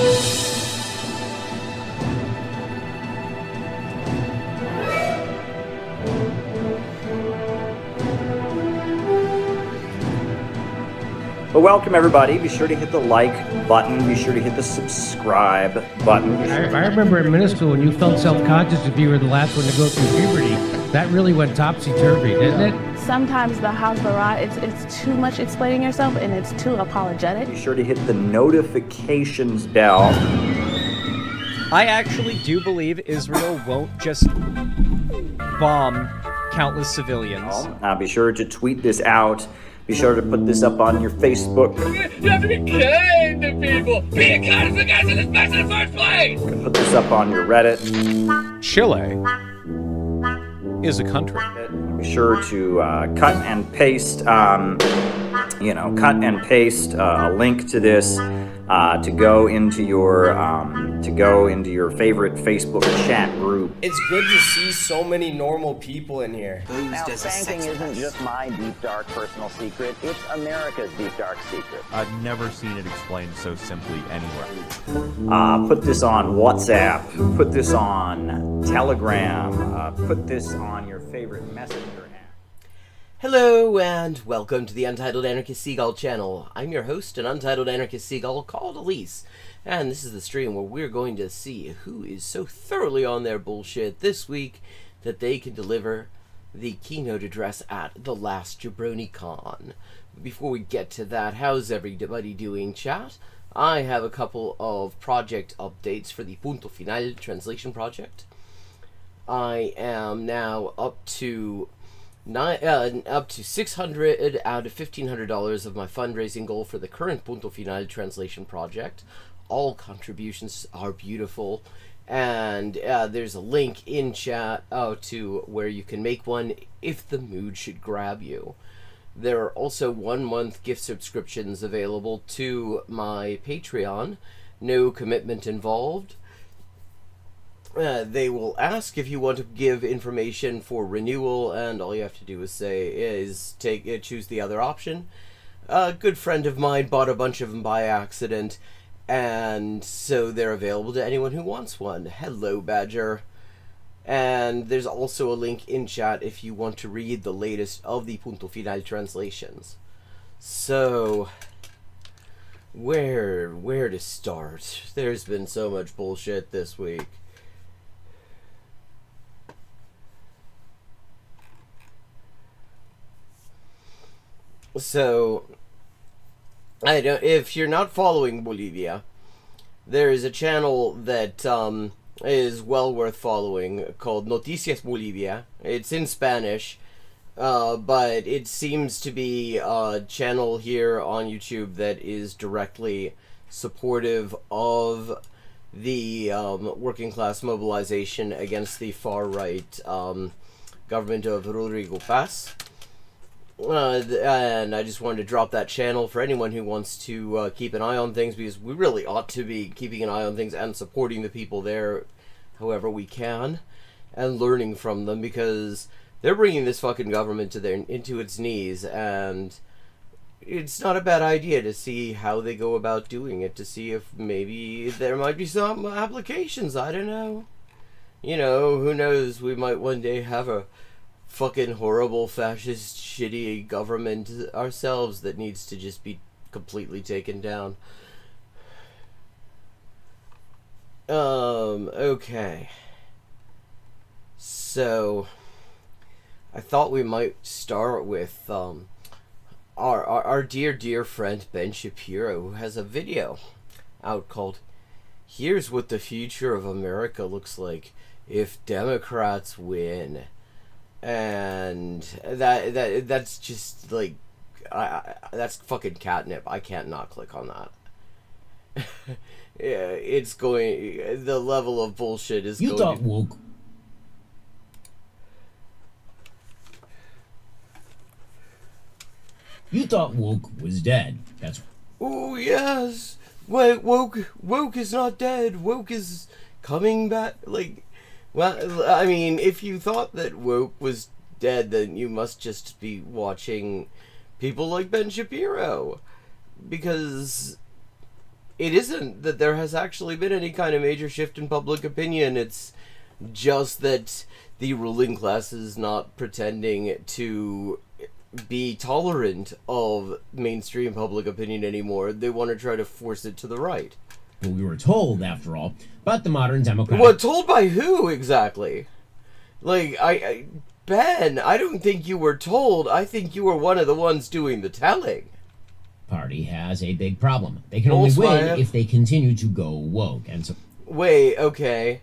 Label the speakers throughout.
Speaker 1: Well, welcome everybody. Be sure to hit the like button. Be sure to hit the subscribe button.
Speaker 2: I remember in middle school when you felt self-conscious if you were the last one to go through puberty. That really went topsy-turvy, didn't it?
Speaker 3: Sometimes the house barrage, it's too much explaining yourself and it's too apologetic.
Speaker 1: Be sure to hit the notifications bell.
Speaker 4: I actually do believe Israel won't just bomb countless civilians.
Speaker 1: Be sure to tweet this out. Be sure to put this up on your Facebook.
Speaker 5: You have to be kind to people. Be kind to the guys in this mess in the first place.
Speaker 1: You can put this up on your Reddit.
Speaker 4: Chile is a country.
Speaker 1: Be sure to cut and paste, a link to this to go into your favorite Facebook chat group.
Speaker 6: It's good to see so many normal people in here.
Speaker 7: Now, spanking isn't just my deep, dark personal secret. It's America's deep, dark secret.
Speaker 8: I've never seen it explained so simply anywhere.
Speaker 1: Put this on WhatsApp. Put this on Telegram. Put this on your favorite messenger app.
Speaker 6: Hello and welcome to the Untitled Anarchist Seagull channel. I'm your host, an Untitled Anarchist Seagull called Elise. And this is the stream where we're going to see who is so thoroughly on their bullshit this week that they can deliver the keynote address at the Last JabroniCon. Before we get to that, how's everybody doing, chat? I have a couple of project updates for the Punto Final translation project. I am now up to 600 out of $1,500 of my fundraising goal for the current Punto Final translation project. All contributions are beautiful, and there's a link in chat to where you can make one if the mood should grab you. There are also 1-month gift subscriptions available to my Patreon. No commitment involved. They will ask if you want to give information for renewal, and all you have to do is choose the other option. A good friend of mine bought a bunch of them by accident, and so they're available to anyone who wants one. Hello, Badger. And there's also a link in chat if you want to read the latest of the Punto Final translations. So, where to start? There's been so much bullshit this week. So, if you're not following Bolivia, there is a channel that is well worth following called Noticias Bolivia. It's in Spanish, but it seems to be a channel here on YouTube that is directly supportive of the working class mobilization against the far-right government of Rodrigo Paz. And I just wanted to drop that channel for anyone who wants to keep an eye on things, because we really ought to be keeping an eye on things and supporting the people there however we can, and learning from them, because they're bringing this fucking government into its knees, and it's not a bad idea to see how they go about doing it, to see if maybe there might be some applications. I don't know. You know, who knows, we might one day have a fucking horrible, fascist, shitty government ourselves that needs to just be completely taken down. Okay. So, I thought we might start with, our dear friend Ben Shapiro, who has a video out called "Here's What the Future of America Looks Like If Democrats Win." And that's just like, that's fucking catnip. I can't not click on that. Yeah, it's going, the level of bullshit is
Speaker 9: You thought woke. You thought woke was dead. That's.
Speaker 6: Oh yes, wait, woke is not dead. Woke is coming back. Like, well, I mean, if you thought that woke was dead, then you must just be watching people like Ben Shapiro, because it isn't that there has actually been any kind of major shift in public opinion. It's just that the ruling class is not pretending to be tolerant of mainstream public opinion anymore. They want to try to force it to the right.
Speaker 9: Well, we were told, after all, about the modern democratic...
Speaker 6: What, told by who, exactly? Like, Ben, I don't think you were told. I think you were one of the ones doing the telling.
Speaker 9: Party has a big problem. They can only win if they continue to go woke. And so...
Speaker 6: Wait, okay.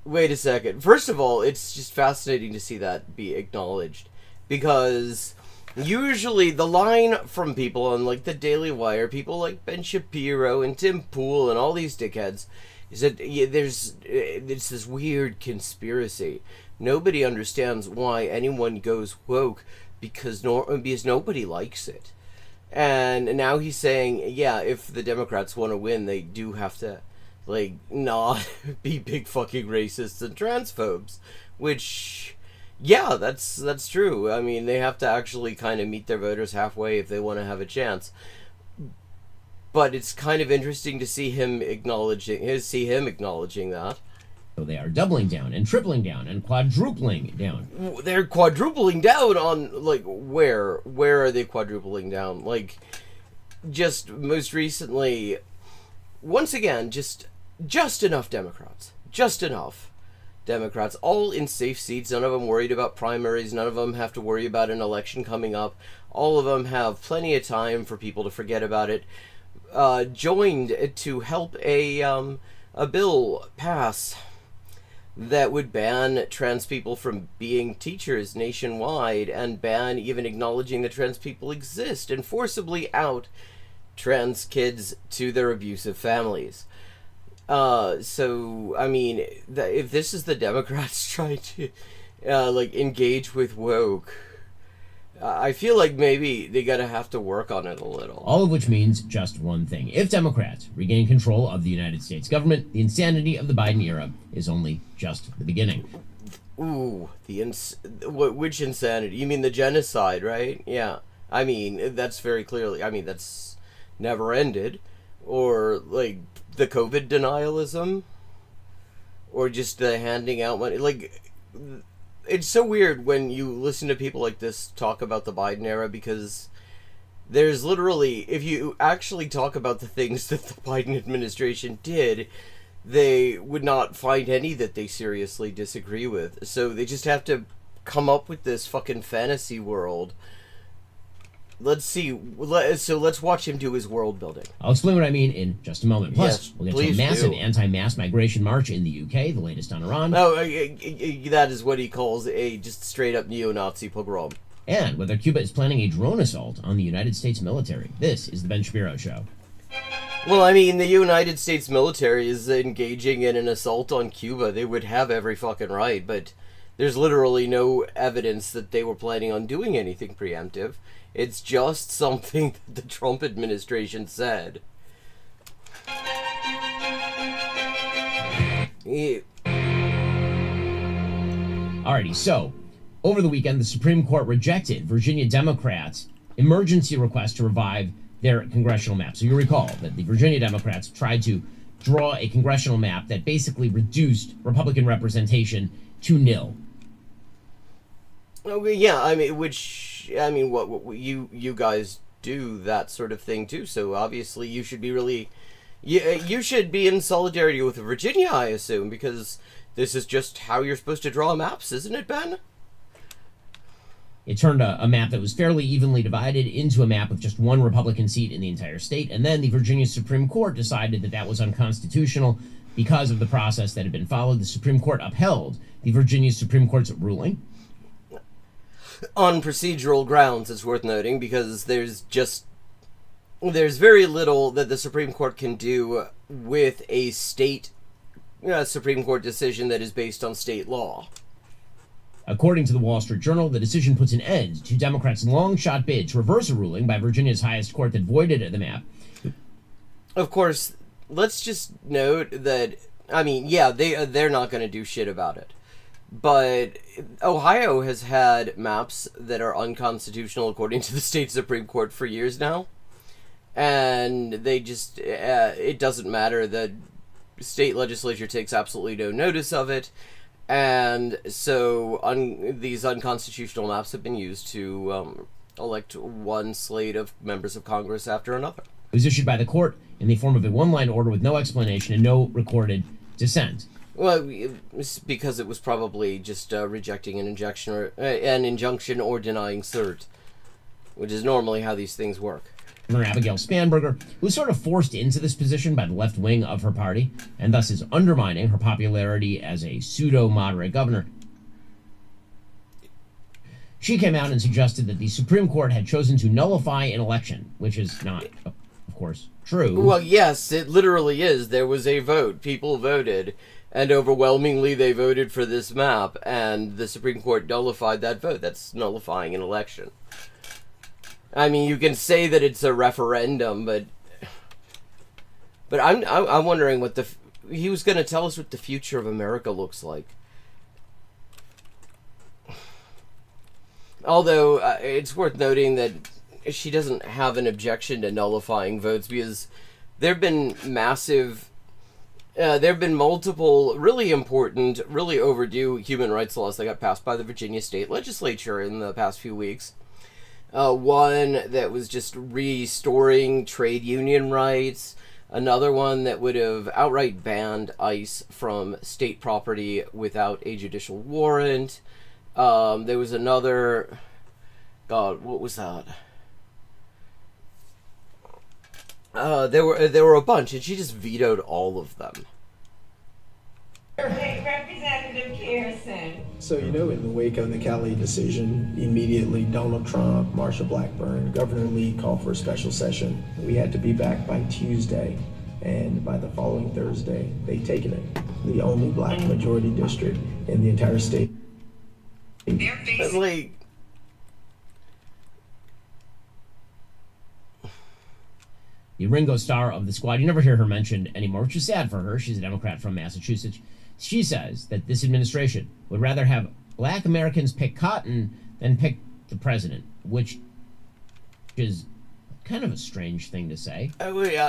Speaker 6: Wait a second. First of all, it's just fascinating to see that be acknowledged. Because usually the line from people on, like, the Daily Wire, people like Ben Shapiro and Tim Pool and all these dickheads, is that there's this weird conspiracy. Nobody understands why anyone goes woke because nobody likes it. And now he's saying, yeah, if the Democrats want to win, they do have to, like, not be big fucking racists and transphobes. Which, yeah, that's true. I mean, they have to actually kind of meet their voters halfway if they want to have a chance. But it's kind of interesting to see him acknowledging that.
Speaker 9: So they are doubling down and tripling down and quadrupling down.
Speaker 6: They're quadrupling down on, like, where? Where are they quadrupling down? Like, just most recently, once again, just enough Democrats. Just enough Democrats, all in safe seats. None of them worried about primaries. None of them have to worry about an election coming up. All of them have plenty of time for people to forget about it. Joined to help a bill pass that would ban trans people from being teachers nationwide and ban even acknowledging that trans people exist and forcibly out trans kids to their abusive families. So, I mean, if this is the Democrats trying to, like, engage with woke, I feel like maybe they gotta have to work on it a little.
Speaker 9: All of which means just one thing. If Democrats regain control of the United States government, the insanity of the Biden era is only just the beginning.
Speaker 6: Ooh, which insanity? You mean the genocide, right? Yeah. I mean, that's very clearly, I mean, that's never ended. Or, like, the COVID denialism. Or just the handing out money. Like, it's so weird when you listen to people like this talk about the Biden era, because there's literally, if you actually talk about the things that the Biden administration did, they would not find any that they seriously disagree with. So they just have to come up with this fucking fantasy world. Let's see. So let's watch him do his world building.
Speaker 9: I'll explain what I mean in just a moment. Plus,
Speaker 6: yes,
Speaker 9: we'll get to a massive anti-mass migration march in the UK, the latest on Iran.
Speaker 6: Oh, that is what he calls a just straight-up neo-Nazi pogrom.
Speaker 9: And whether Cuba is planning a drone assault on the United States military. This is the Ben Shapiro Show.
Speaker 6: Well, I mean, the United States military is engaging in an assault on Cuba. They would have every fucking right, but there's literally no evidence that they were planning on doing anything preemptive. It's just something that the Trump administration said.
Speaker 9: Alrighty, so, over the weekend, the Supreme Court rejected Virginia Democrats' emergency request to revive their congressional map. So you recall that the Virginia Democrats tried to draw a congressional map that basically reduced Republican representation to nil.
Speaker 6: Okay, yeah, I mean, what you guys do that sort of thing too, so obviously you should be really, you should be in solidarity with Virginia, I assume, because this is just how you're supposed to draw maps, isn't it, Ben?
Speaker 9: It turned a map that was fairly evenly divided into a map with just one Republican seat in the entire state, and then the Virginia Supreme Court decided that that was unconstitutional because of the process that had been followed. The Supreme Court upheld the Virginia Supreme Court's ruling.
Speaker 6: On procedural grounds, it's worth noting, because there's very little that the Supreme Court can do with a state Supreme Court decision that is based on state law.
Speaker 9: According to the Wall Street Journal, the decision puts an end to Democrats' long-shot bid to reverse a ruling by Virginia's highest court that voided the map.
Speaker 6: Of course, let's just note that, I mean, yeah, they're not going to do shit about it. But Ohio has had maps that are unconstitutional according to the state Supreme Court for years now. and they just it doesn't matter. The state legislature takes absolutely no notice of it, and so these unconstitutional maps have been used to elect one slate of members of Congress after another.
Speaker 9: It was issued by the court in the form of a one-line order with no explanation and no recorded dissent.
Speaker 6: Well, it's because it was probably just rejecting an injunction or denying cert, which is normally how these things work.
Speaker 9: Governor Abigail Spanberger, who was sort of forced into this position by the left wing of her party, and thus is undermining her popularity as a pseudo-moderate governor. She came out and suggested that the Supreme Court had chosen to nullify an election, which is not, of course, true.
Speaker 6: Well, yes, it literally is. There was a vote. People voted, and overwhelmingly they voted for this map, and the Supreme Court nullified that vote. That's nullifying an election. I mean, you can say that it's a referendum, but I'm wondering what he was going to tell us what the future of America looks like. Although it's worth noting that she doesn't have an objection to nullifying votes, because there have been multiple really important, really overdue human rights laws that got passed by the Virginia state legislature in the past few weeks. One that was just restoring trade union rights. Another one that would have outright banned ICE from state property without a judicial warrant. There was another... God, what was that? There were a bunch, and she just vetoed all of them.
Speaker 10: Representative Garrison.
Speaker 11: So, in the wake of the Cali decision, immediately Donald Trump, Marsha Blackburn, Governor Lee called for a special session. We had to be back by Tuesday, and by the following Thursday, they'd taken it. The only black majority district in the entire state.
Speaker 6: Like,
Speaker 9: the Ringo Starr of the squad, you never hear her mentioned anymore, which is sad for her. She's a Democrat from Massachusetts. She says that this administration would rather have black Americans pick cotton than pick the president, which is kind of a strange thing to say.
Speaker 6: Really?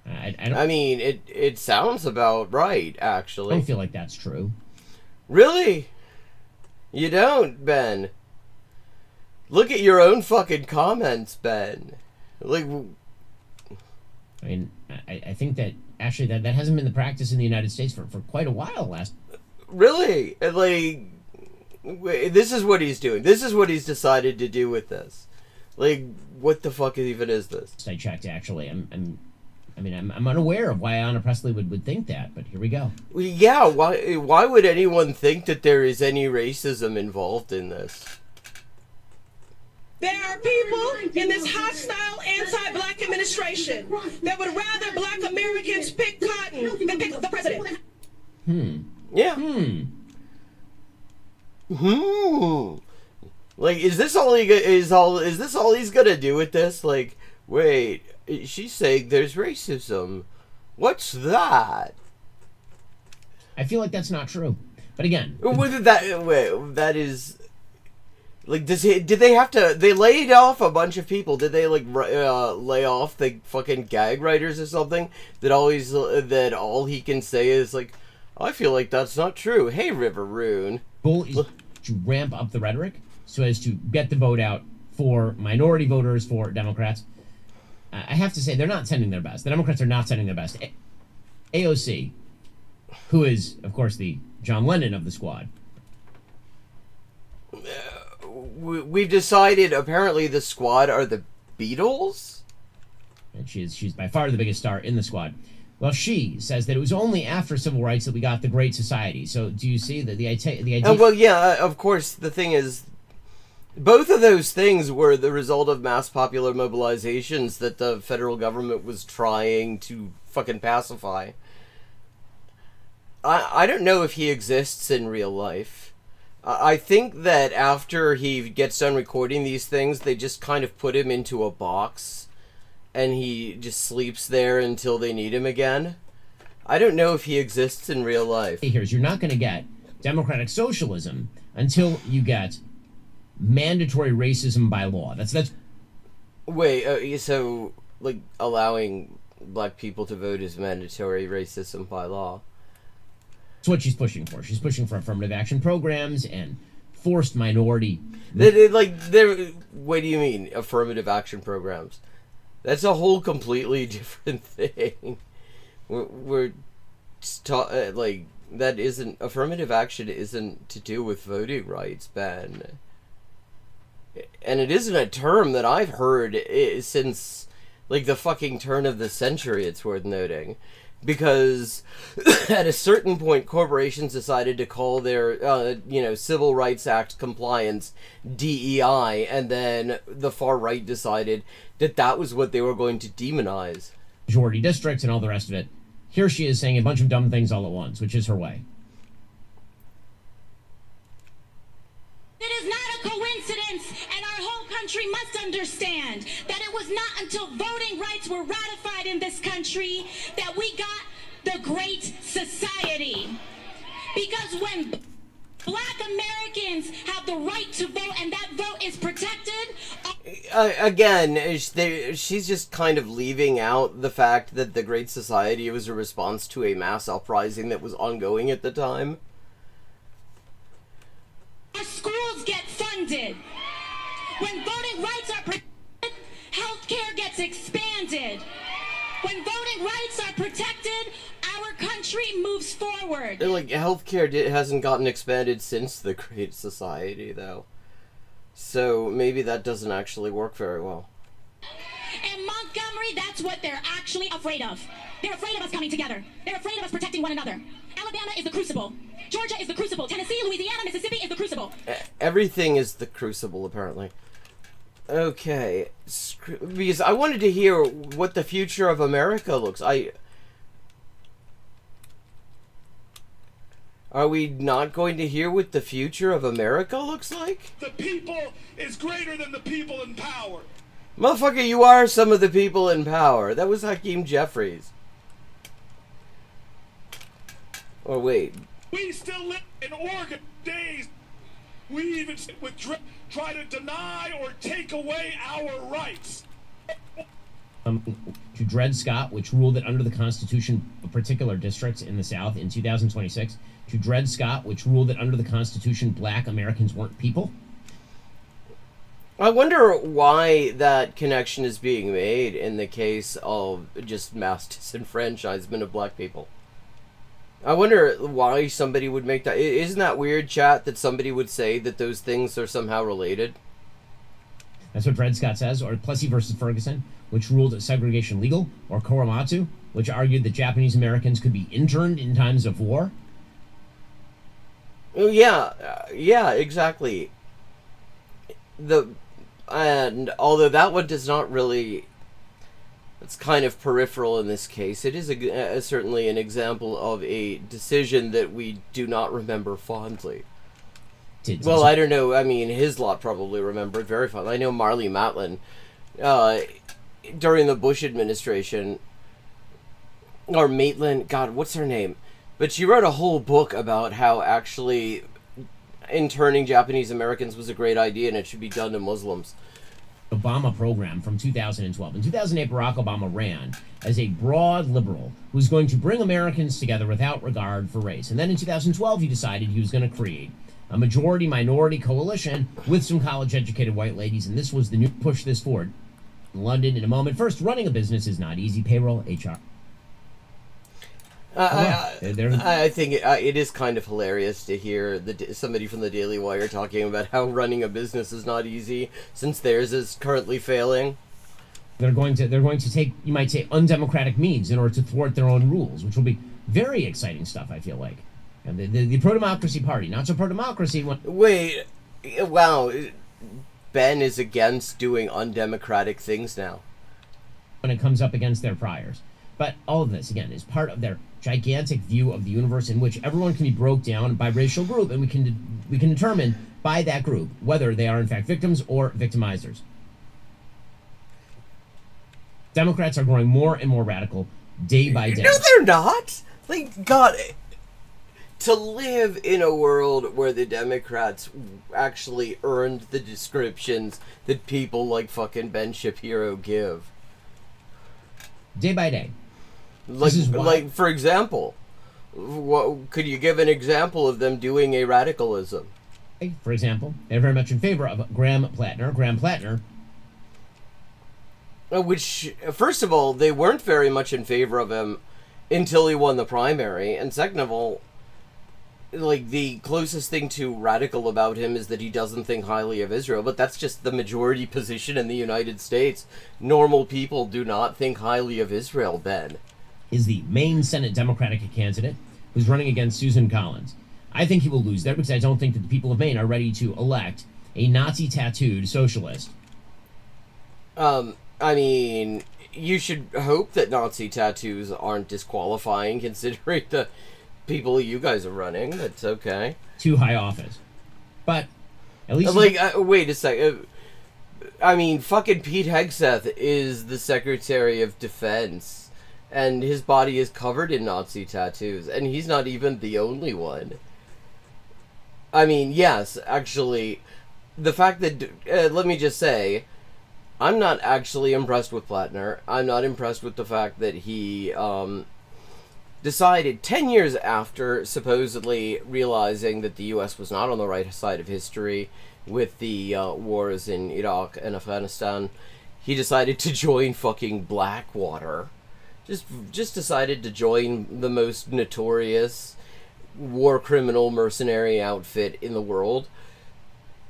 Speaker 9: I
Speaker 6: mean, it sounds about right, actually.
Speaker 9: I don't feel like that's true.
Speaker 6: Really? You don't, Ben? Look at your own fucking comments, Ben. Like,
Speaker 9: I mean, I think that actually that hasn't been the practice in the United States for quite a while.
Speaker 6: Really? Like, this is what he's doing. This is what he's decided to do with this. Like, what the fuck even is this?
Speaker 9: I checked, actually. I'm unaware of why Ayanna Pressley would think that, but here we go.
Speaker 6: Yeah, why would anyone think that there is any racism involved in this?
Speaker 10: There are people in this hostile anti-black administration that would rather black Americans pick cotton than pick the president.
Speaker 6: Yeah. Like, is this all he's gonna do with this? Like, wait, she's saying there's racism. What's that?
Speaker 9: I feel like that's not true. But again,
Speaker 6: that is. Like, did they have to... They laid off a bunch of people. Did they, like, lay off the fucking gag writers or something? That all he can say is, like, I feel like that's not true. Hey, Riveroon.
Speaker 9: Goal is to ramp up the rhetoric so as to get the vote out for minority voters, for Democrats. I have to say, they're not sending their best. The Democrats are not sending their best. AOC, who is, of course, the John Lennon of the squad.
Speaker 6: We've decided apparently the squad are the Beatles?
Speaker 9: And she's by far the biggest star in the squad. Well, she says that it was only after civil rights that we got the Great Society. So do you see the idea?
Speaker 6: Well, yeah, of course. The thing is, both of those things were the result of mass popular mobilizations that the federal government was trying to fucking pacify. I don't know if he exists in real life. I think that after he gets done recording these things, they just kind of put him into a box, and he just sleeps there until they need him again. I don't know if he exists in real life.
Speaker 9: Here's, you're not going to get democratic socialism until you get mandatory racism by law. That's
Speaker 6: Wait, so, like, allowing black people to vote is mandatory racism by law?
Speaker 9: That's what she's pushing for. She's pushing for affirmative action programs and forced minority.
Speaker 6: What do you mean, affirmative action programs? That's a whole completely different thing. We're like, that isn't, affirmative action isn't to do with voting rights, Ben. And it isn't a term that I've heard since, like, the fucking turn of the century, it's worth noting. Because at a certain point, corporations decided to call their, Civil Rights Act compliance DEI, and then the far right decided that that was what they were going to demonize.
Speaker 9: Majority districts and all the rest of it. Here she is saying a bunch of dumb things all at once, which is her way.
Speaker 10: It is not a coincidence, and our whole country must understand that it was not until voting rights were ratified in this country that we got the Great Society. Because when black Americans have the right to vote and that vote is protected...
Speaker 6: Again, she's just kind of leaving out the fact that the Great Society was a response to a mass uprising that was ongoing at the time.
Speaker 10: Our schools get funded. When voting rights are protected, healthcare gets expanded. When voting rights are protected, our country moves forward.
Speaker 6: Like, healthcare hasn't gotten expanded since the Great Society, though. So maybe that doesn't actually work very well.
Speaker 10: In Montgomery, that's what they're actually afraid of. They're afraid of us coming together. They're afraid of us protecting one another. Alabama is the crucible. Georgia is the crucible. Tennessee, Louisiana, Mississippi is the crucible.
Speaker 6: Everything is the crucible, apparently. Okay. Because I wanted to hear what the future of America looks. Are we not going to hear what the future of America looks like?
Speaker 5: The people is greater than the people in power.
Speaker 6: Motherfucker, you are some of the people in power. That was Hakeem Jeffries. Or wait.
Speaker 5: We still live in Oregon days. We even try to deny or take away our rights.
Speaker 9: To Dred Scott, which ruled that under the Constitution of particular districts in the South in 2026, to Dred Scott, which ruled that under the Constitution black Americans weren't people.
Speaker 6: I wonder why that connection is being made in the case of just mass disenfranchisement of black people. I wonder why somebody would make that. Isn't that weird, chat, that somebody would say that those things are somehow related?
Speaker 9: That's what Dred Scott says. Or Plessy versus Ferguson, which ruled segregation legal. Or Korematsu, which argued that Japanese Americans could be interned in times of war.
Speaker 6: Yeah, exactly. And although that one does not really, it's kind of peripheral in this case, it is certainly an example of a decision that we do not remember fondly. Well, I don't know. I mean, his lot probably remembered very fondly. I know Marlee Matlin, during the Bush administration, or Maitland, God, what's her name? But she wrote a whole book about how actually interning Japanese Americans was a great idea and it should be done to Muslims.
Speaker 9: Obama program from 2012. In 2008, Barack Obama ran as a broad liberal who was going to bring Americans together without regard for race. And then in 2012, he decided he was going to create a majority-minority coalition with some college-educated white ladies, and this was the new push this forward. In London, in a moment. First, running a business is not easy. Payroll, HR.
Speaker 6: I think it is kind of hilarious to hear somebody from the Daily Wire talking about how running a business is not easy since theirs is currently failing.
Speaker 9: They're going to take, you might say, undemocratic means in order to thwart their own rules, which will be very exciting stuff, I feel like. And the pro-democracy party, not so pro-democracy.
Speaker 6: Wait, wow, Ben is against doing undemocratic things now.
Speaker 9: When it comes up against their priors. But all of this, again, is part of their gigantic view of the universe in which everyone can be broke down by racial group, and we can determine by that group whether they are in fact victims or victimizers. Democrats are growing more and more radical day by day.
Speaker 6: No, they're not. Like, God, to live in a world where the Democrats actually earned the descriptions that people like fucking Ben Shapiro give.
Speaker 9: Day by day.
Speaker 6: Like, like for example, what, could you give an example of them doing a radicalism?
Speaker 9: For example, they're very much in favor of Graham Plattner. Graham Plattner.
Speaker 6: Which, first of all, they weren't very much in favor of him until he won the primary. And second of all, like, the closest thing to radical about him is that he doesn't think highly of Israel. But that's just the majority position in the United States. Normal people do not think highly of Israel, Ben.
Speaker 9: Is the Maine Senate Democratic candidate who's running against Susan Collins. I think he will lose there because I don't think that the people of Maine are ready to elect a Nazi-tattooed socialist.
Speaker 6: I mean, you should hope that Nazi tattoos aren't disqualifying considering the people you guys are running. That's okay.
Speaker 9: Too high office. But, at least...
Speaker 6: Like, wait a second. I mean, fucking Pete Hegseth is the Secretary of Defense, and his body is covered in Nazi tattoos, and he's not even the only one. I mean, yes, actually, the fact that... let me just say... I'm not actually impressed with Plattner. I'm not impressed with the fact that he decided 10 years after supposedly realizing that the U.S. was not on the right side of history with the wars in Iraq and Afghanistan, he decided to join fucking Blackwater. Just decided to join the most notorious war criminal mercenary outfit in the world.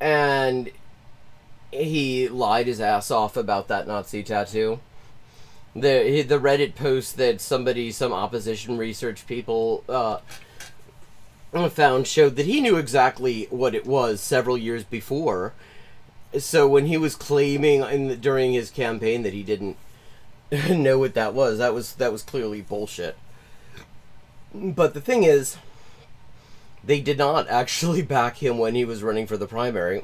Speaker 6: And... he lied his ass off about that Nazi tattoo. The Reddit post that some opposition research people found showed that he knew exactly what it was several years before. So when he was claiming during his campaign that he didn't know what that was clearly bullshit. But the thing is, they did not actually back him when he was running for the primary.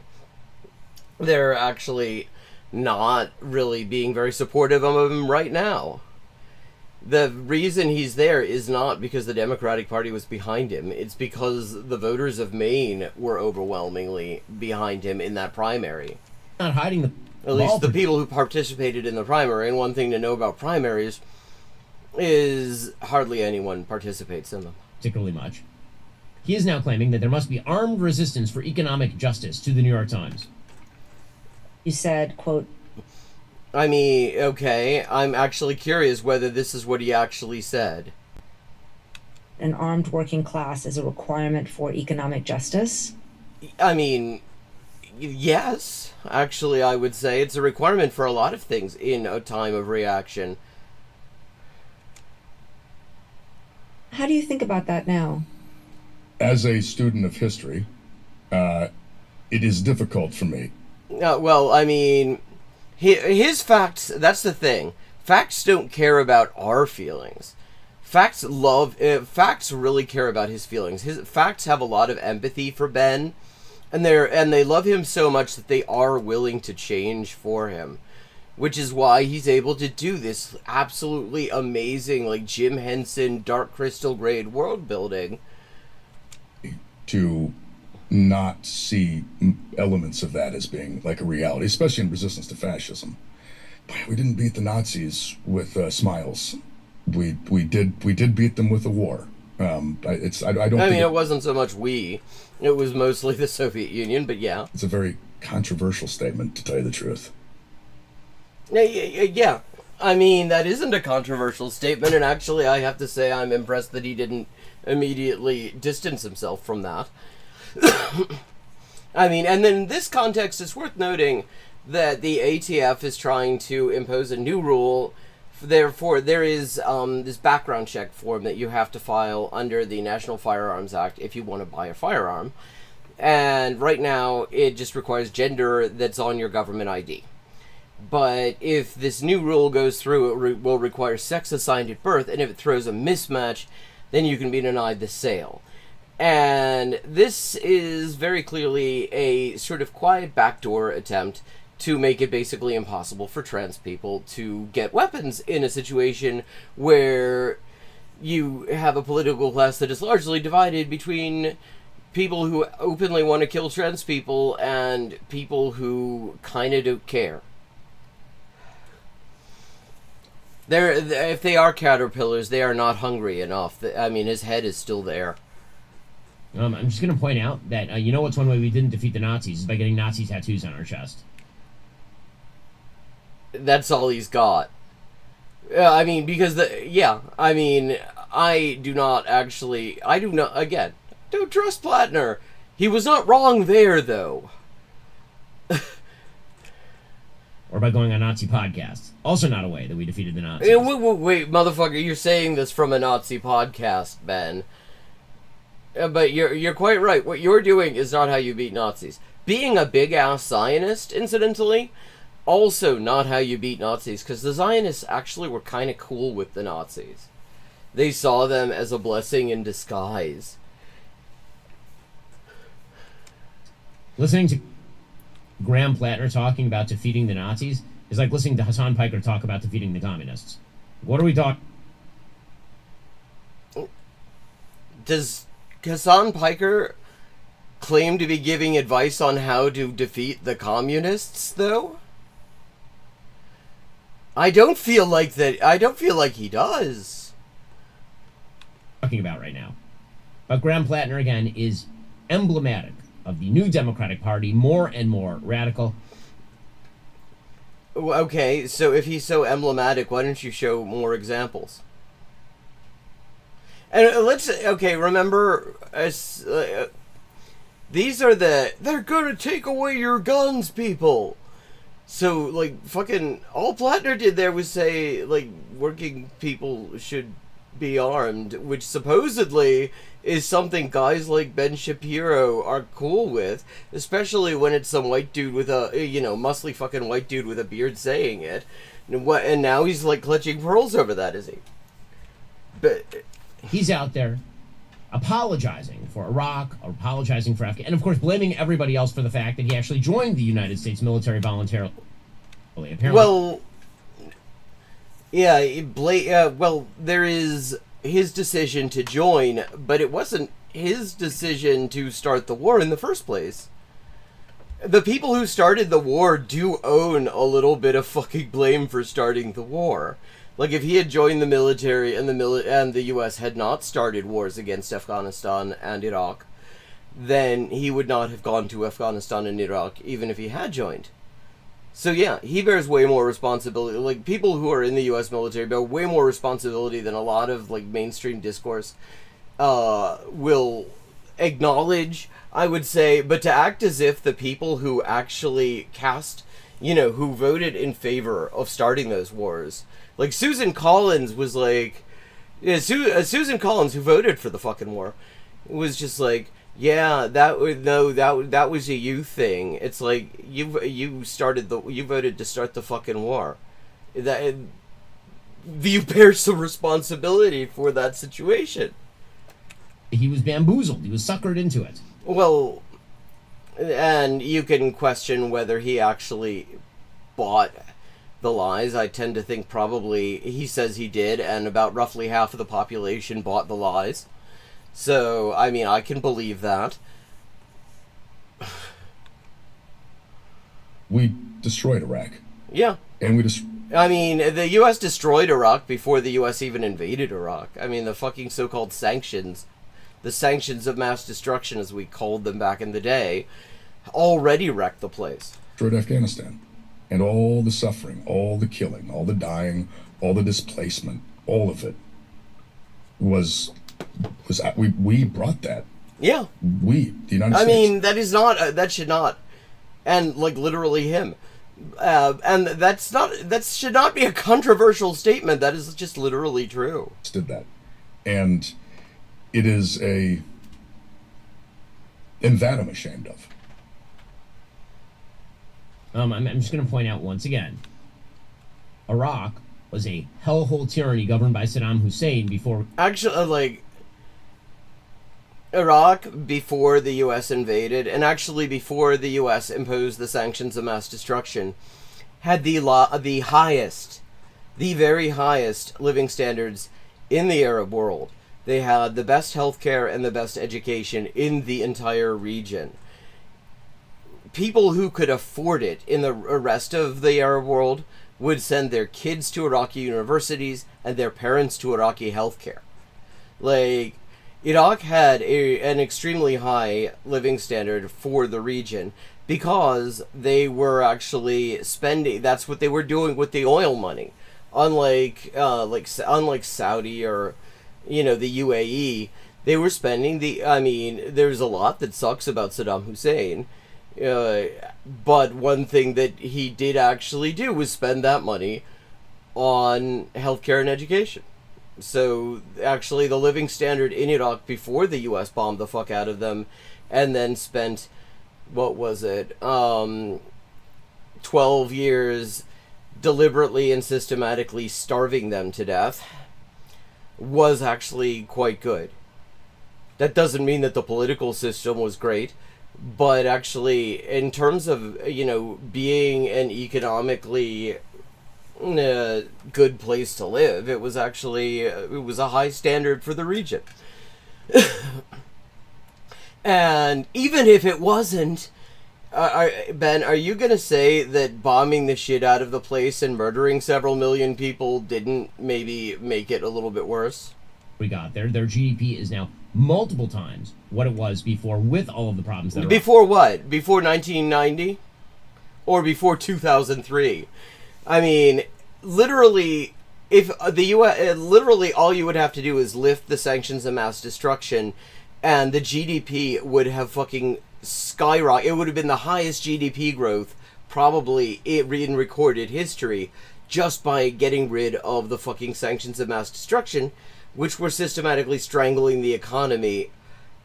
Speaker 6: They're actually not really being very supportive of him right now. The reason he's there is not because the Democratic Party was behind him. It's because the voters of Maine were overwhelmingly behind him in that primary.
Speaker 9: Not hiding the...
Speaker 6: At least the people who participated in the primary. And one thing to know about primaries is hardly anyone participates in them.
Speaker 9: Particularly much. He is now claiming that there must be armed resistance for economic justice to the New York Times.
Speaker 12: You said, quote...
Speaker 6: I mean, okay, I'm actually curious whether this is what he actually said.
Speaker 12: An armed working class is a requirement for economic justice?
Speaker 6: I mean, yes. Actually, I would say it's a requirement for a lot of things in a time of reaction.
Speaker 12: How do you think about that now?
Speaker 13: As a student of history, it is difficult for me.
Speaker 6: Well, I mean, his facts, that's the thing. Facts don't care about our feelings. Facts really care about his feelings. His facts have a lot of empathy for Ben, and they love him so much that they are willing to change for him. Which is why he's able to do this absolutely amazing, like, Jim Henson, Dark Crystal grade world building.
Speaker 13: To not see elements of that as being like a reality, especially in resistance to fascism. We didn't beat the Nazis with smiles. We did beat them with a war. I don't mean,
Speaker 6: it wasn't so much we. It was mostly the Soviet Union, but yeah.
Speaker 13: It's a very controversial statement, to tell you the truth.
Speaker 6: Yeah. I mean, that isn't a controversial statement, and actually I have to say I'm impressed that he didn't immediately distance himself from that. I mean, and then in this context, it's worth noting that the ATF is trying to impose a new rule. Therefore, there is this background check form that you have to file under the National Firearms Act if you want to buy a firearm. And right now, it just requires gender that's on your government ID. But if this new rule goes through, it will require sex assigned at birth, and if it throws a mismatch, then you can be denied the sale. And this is very clearly a sort of quiet backdoor attempt to make it basically impossible for trans people to get weapons in a situation where you have a political class that is largely divided between people who openly want to kill trans people and people who kind of don't care. If they are caterpillars, they are not hungry enough. I mean, his head is still there.
Speaker 9: I'm just going to point out that, you know what's one way we didn't defeat the Nazis? Is by getting Nazi tattoos on our chest.
Speaker 6: That's all he's got. I mean, because I do not, again, don't trust Plattner. He was not wrong there, though.
Speaker 9: Or by going on Nazi podcasts. Also not a way that we defeated the Nazis.
Speaker 6: Wait, motherfucker, you're saying this from a Nazi podcast, Ben. But you're quite right. What you're doing is not how you beat Nazis. Being a big-ass Zionist, incidentally, also not how you beat Nazis, because the Zionists actually were kind of cool with the Nazis. They saw them as a blessing in disguise.
Speaker 9: Listening to Graham Plattner talking about defeating the Nazis is like listening to Hassan Piker talk about defeating the communists. What are we talking?
Speaker 6: Does Hassan Piker claim to be giving advice on how to defeat the communists, though? I don't feel like he does.
Speaker 9: Talking about right now. But Graham Plattner, again, is emblematic of the New Democratic Party, more and more radical.
Speaker 6: Okay, so if he's so emblematic, why don't you show more examples? And remember, these are they're gonna take away your guns, people. So, like, fucking, all Plattner did there was say, like, working people should be armed, which supposedly is something guys like Ben Shapiro are cool with, especially when it's some white dude with a, muscly fucking white dude with a beard saying it. And now he's, like, clutching pearls over that, is he? But
Speaker 9: he's out there apologizing for Iraq, or apologizing for Afghanistan, and of course blaming everybody else for the fact that he actually joined the United States military voluntarily. Apparently.
Speaker 6: Well, yeah, there is his decision to join, but it wasn't his decision to start the war in the first place. The people who started the war do own a little bit of fucking blame for starting the war. Like, if he had joined the military and the U.S. had not started wars against Afghanistan and Iraq, then he would not have gone to Afghanistan and Iraq, even if he had joined. So yeah, he bears way more responsibility. Like, people who are in the U.S. military bear way more responsibility than a lot of, like, mainstream discourse will acknowledge, I would say. But to act as if the people who actually who voted in favor of starting those wars, like Susan Collins was like, Susan Collins, who voted for the fucking war, was just like, yeah, that was a you thing. It's like, you voted to start the fucking war. You bear some responsibility for that situation.
Speaker 9: He was bamboozled. He was suckered into it.
Speaker 6: Well, and you can question whether he actually bought the lies. I tend to think probably he says he did, and about roughly half of the population bought the lies. So, I mean, I can believe that.
Speaker 13: We destroyed Iraq.
Speaker 6: Yeah.
Speaker 13: And
Speaker 6: the U.S. destroyed Iraq before the U.S. even invaded Iraq. I mean, the fucking so-called sanctions, the sanctions of mass destruction, as we called them back in the day, already wrecked the place.
Speaker 13: Destroyed Afghanistan. And all the suffering, all the killing, all the dying, all the displacement, all of it we brought that.
Speaker 6: Yeah.
Speaker 13: The United States.
Speaker 6: I mean, that should not, and like literally him. And that should not be a controversial statement. That is just literally true.
Speaker 13: Did that. And it is and that I'm ashamed of.
Speaker 9: I'm just going to point out once again, Iraq was a hellhole tyranny governed by Saddam Hussein before...
Speaker 6: Actually, Iraq, before the U.S. invaded, and actually before the U.S. imposed the sanctions of mass destruction, had the very highest living standards in the Arab world. They had the best healthcare and the best education in the entire region. People who could afford it in the rest of the Arab world would send their kids to Iraqi universities and their parents to Iraqi healthcare. Like, Iraq had an extremely high living standard for the region because they were actually spending, that's what they were doing with the oil money. Unlike Saudi or, you know, the UAE, they were spending there's a lot that sucks about Saddam Hussein. But one thing that he did actually do was spend that money on healthcare and education. So actually the living standard in Iraq before the US bombed the fuck out of them and then spent, 12 years deliberately and systematically starving them to death, was actually quite good. That doesn't mean that the political system was great, but actually in terms of, you know, being an economically good place to live, it was actually, it was a high standard for the region. And even if it wasn't, Ben, are you going to say that bombing the shit out of the place and murdering several million people didn't maybe make it a little bit worse?
Speaker 9: We got there. Their GDP is now multiple times what it was before, with all of the problems that are...
Speaker 6: Before what? Before 1990? Or before 2003? I mean, literally, if the U.S., literally all you would have to do is lift the sanctions of mass destruction, and the GDP would have fucking skyrocketed. It would have been the highest GDP growth probably in recorded history, just by getting rid of the fucking sanctions of mass destruction, which were systematically strangling the economy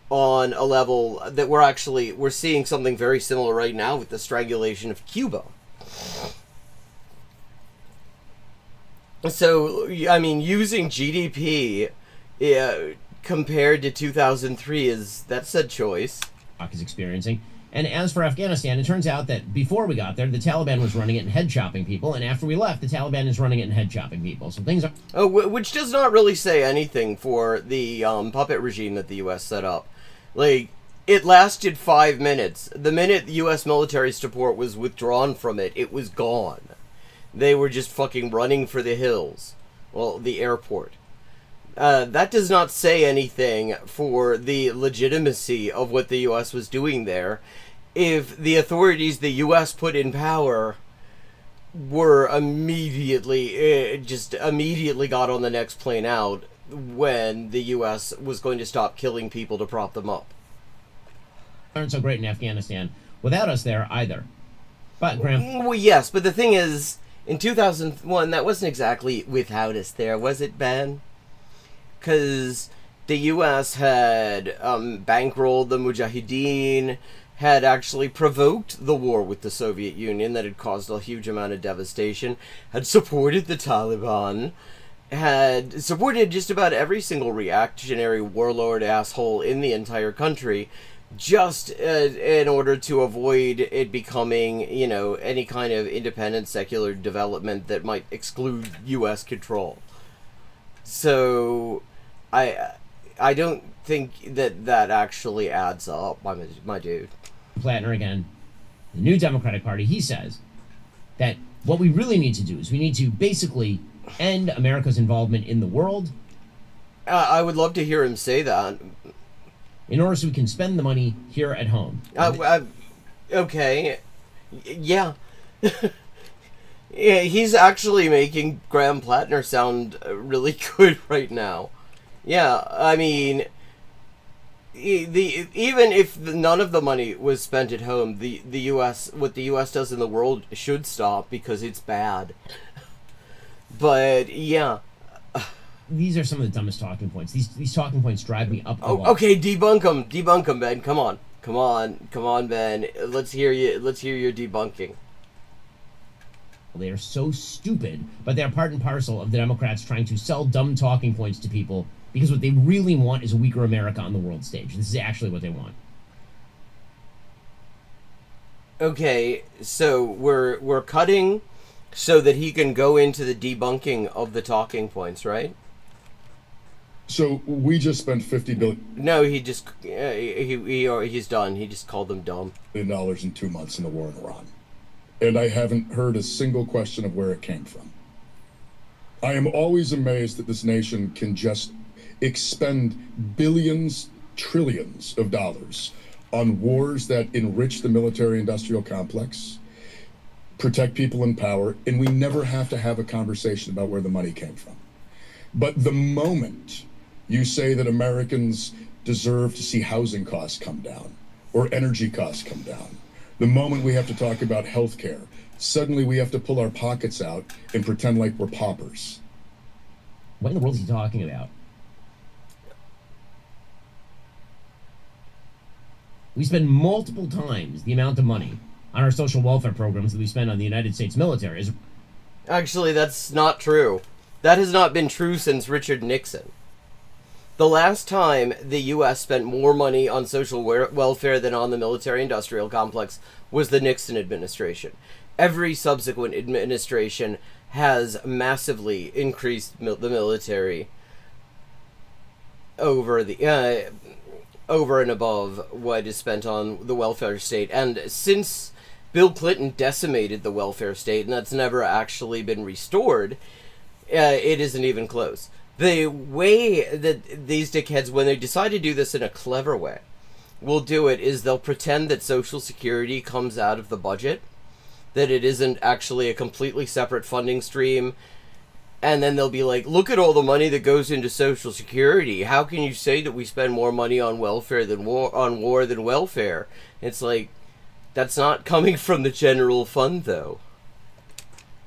Speaker 6: on a level that we're seeing something very similar right now with the strangulation of Cuba. So, I mean, using GDP compared to 2003 that's a choice.
Speaker 9: Iraq is experiencing. And as for Afghanistan, it turns out that before we got there, the Taliban was running it and head chopping people, and after we left, the Taliban is running it and head chopping people. So things are...
Speaker 6: Oh, which does not really say anything for the puppet regime that the U.S. set up. Like, it lasted 5 minutes. The minute the U.S. military support was withdrawn from it, it was gone. They were just fucking running for the hills. Well, the airport. That does not say anything for the legitimacy of what the U.S. was doing there. If the authorities the U.S. put in power were immediately got on the next plane out when the U.S. was going to stop killing people to prop them up.
Speaker 9: Aren't so great in Afghanistan without us there either. But, Graham...
Speaker 6: Well, yes, but the thing is, in 2001, that wasn't exactly without us there, was it, Ben? Because the U.S. had bankrolled the Mujahideen, had actually provoked the war with the Soviet Union that had caused a huge amount of devastation, had supported the Taliban, had supported just about every single reactionary warlord asshole in the entire country, just in order to avoid it becoming, you know, any kind of independent secular development that might exclude U.S. control. So, I don't think that actually adds up, my dude.
Speaker 9: Plattner again, the New Democratic Party, he says that what we really need to do is we need to basically end America's involvement in the world.
Speaker 6: I would love to hear him say that.
Speaker 9: In order so we can spend the money here at home.
Speaker 6: Okay. Yeah. Yeah, he's actually making Graham Plattner sound really good right now. Yeah, I mean, even if none of the money was spent at home, the U.S., what the U.S. does in the world should stop because it's bad. But yeah.
Speaker 9: These are some of the dumbest talking points. These talking points drive me up the wall.
Speaker 6: Okay, debunk them, Ben. Come on, Ben. Let's hear your debunking.
Speaker 9: They are so stupid, but they're part and parcel of the Democrats trying to sell dumb talking points to people because what they really want is a weaker America on the world stage. This is actually what they want.
Speaker 6: Okay, so we're cutting so that he can go into the debunking of the talking points, right?
Speaker 13: So we just spent $50 billion.
Speaker 6: No, he's done. He just called them dumb.
Speaker 13: Dollars in 2 months in the war in Iran. And I haven't heard a single question of where it came from. I am always amazed that this nation can just expend billions, trillions of dollars on wars that enrich the military-industrial complex, protect people in power, and we never have to have a conversation about where the money came from. But the moment you say that Americans deserve to see housing costs come down or energy costs come down, the moment we have to talk about health care, suddenly we have to pull our pockets out and pretend like we're paupers.
Speaker 9: What in the world is he talking about? We spend multiple times the amount of money on our social welfare programs that we spend on the United States military.
Speaker 6: Actually, that's not true. That has not been true since Richard Nixon. The last time the U.S. spent more money on social welfare than on the military-industrial complex was the Nixon administration. Every subsequent administration has massively increased the military over and above what is spent on the welfare state. And since Bill Clinton decimated the welfare state, and that's never actually been restored, it isn't even close. The way that these dickheads, when they decide to do this in a clever way, will do it is they'll pretend that Social Security comes out of the budget, that it isn't actually a completely separate funding stream, and then they'll be like, look at all the money that goes into Social Security. How can you say that we spend more money on welfare than war than welfare? It's like, that's not coming from the general fund, though.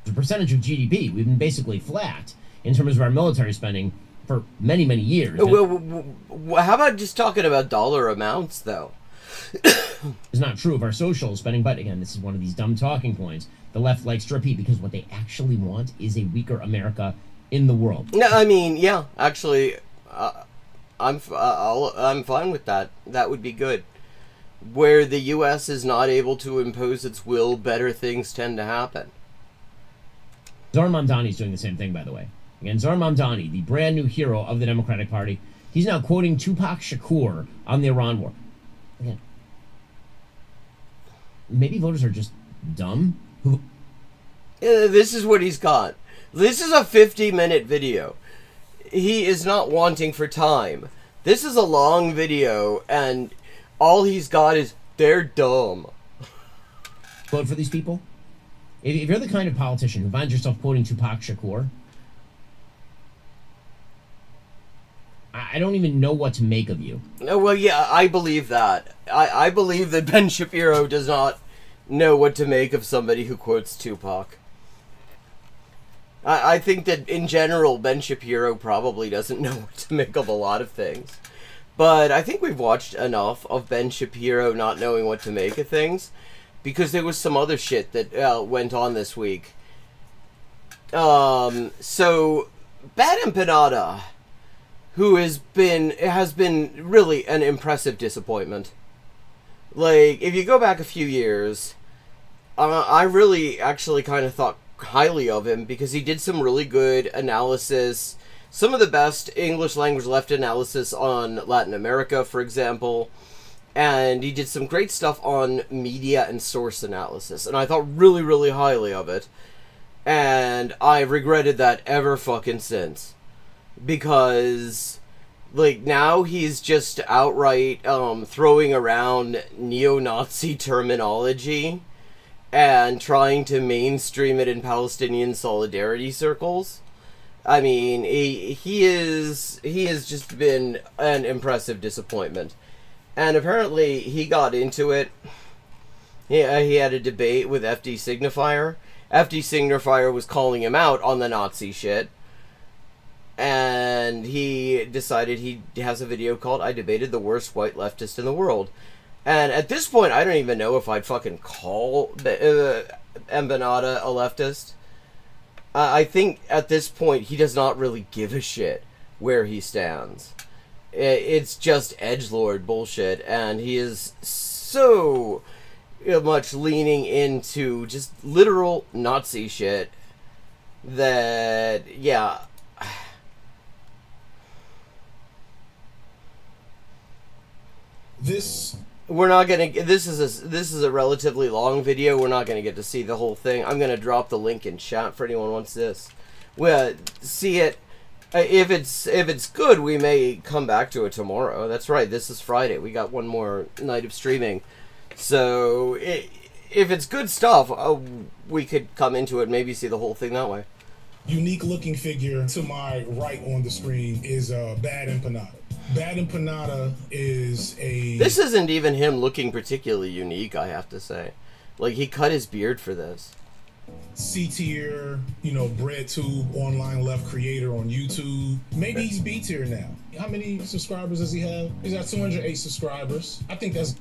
Speaker 9: The percentage of GDP, we've been basically flat in terms of our military spending for many, many years.
Speaker 6: How about just talking about dollar amounts, though?
Speaker 9: It's not true of our social spending, but again, this is one of these dumb talking points the left likes to repeat because what they actually want is a weaker America in the world.
Speaker 6: No, I mean, yeah, actually, I'm fine with that. That would be good. Where the U.S. is not able to impose its will, better things tend to happen.
Speaker 9: Zohran Mamdani is doing the same thing, by the way. Again, Zohran Mamdani, the brand new hero of the Democratic Party, he's now quoting Tupac Shakur on the Iran war. Again, maybe voters are just dumb.
Speaker 6: This is what he's got. This is a 50-minute video. He is not wanting for time. This is a long video, and all he's got is, they're dumb.
Speaker 9: Vote for these people? If you're the kind of politician who finds yourself quoting Tupac Shakur, I don't even know what to make of you.
Speaker 6: Well, yeah, I believe that. I believe that Ben Shapiro does not know what to make of somebody who quotes Tupac. I think that, in general, Ben Shapiro probably doesn't know what to make of a lot of things. But I think we've watched enough of Ben Shapiro not knowing what to make of things, because there was some other shit that went on this week. So, Bad Empanada, who has been really an impressive disappointment. Like, if you go back a few years, I really actually kind of thought highly of him because he did some really good analysis, some of the best English language left analysis on Latin America, for example, and he did some great stuff on media and source analysis, and I thought really, really highly of it, and I've regretted that ever fucking since, because, like, now he's just outright throwing around neo-Nazi terminology and trying to mainstream it in Palestinian solidarity circles. I mean, he has just been an impressive disappointment. And apparently he got into it. He had a debate with FD Signifier. FD Signifier was calling him out on the Nazi shit. And he decided he has a video called I Debated the Worst White Leftist in the World. And at this point, I don't even know if I'd fucking call Empanada a leftist. I think at this point, he does not really give a shit where he stands. It's just edgelord bullshit, and he is so much leaning into just literal Nazi shit that, yeah.
Speaker 5: This
Speaker 6: We're not gonna. This is a relatively long video. We're not gonna get to see the whole thing. I'm gonna drop the link in chat for anyone who wants this. Well, see it. If it's good, we may come back to it tomorrow. That's right. This is Friday. We got one more night of streaming. So if it's good stuff, we could come into it. Maybe see the whole thing that way.
Speaker 5: unique looking figure to my right on the screen is Bad Empanada. Bad Empanada is a...
Speaker 6: This isn't even him looking particularly unique, I have to say. Like, he cut his beard for this.
Speaker 5: C-tier, you know, BreadTube, online left creator on YouTube. Maybe he's B-tier now. How many subscribers does he have? He's got 208 subscribers. I think that's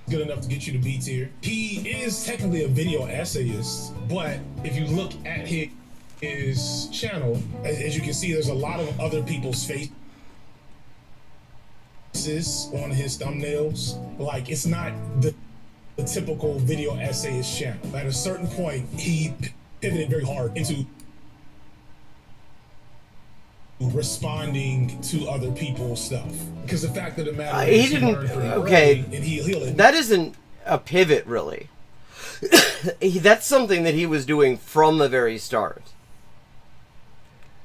Speaker 5: good enough to get you to B-tier. He is technically a video essayist, but if you look at his channel, as you can see, there's a lot of other people's faces on his thumbnails. Like, it's not the typical video essayist channel. At a certain point, he pivoted very hard into responding to other people's stuff. Because the fact of the matter is,
Speaker 6: he didn't. Okay, that isn't a pivot, really. That's something that he was doing from the very start.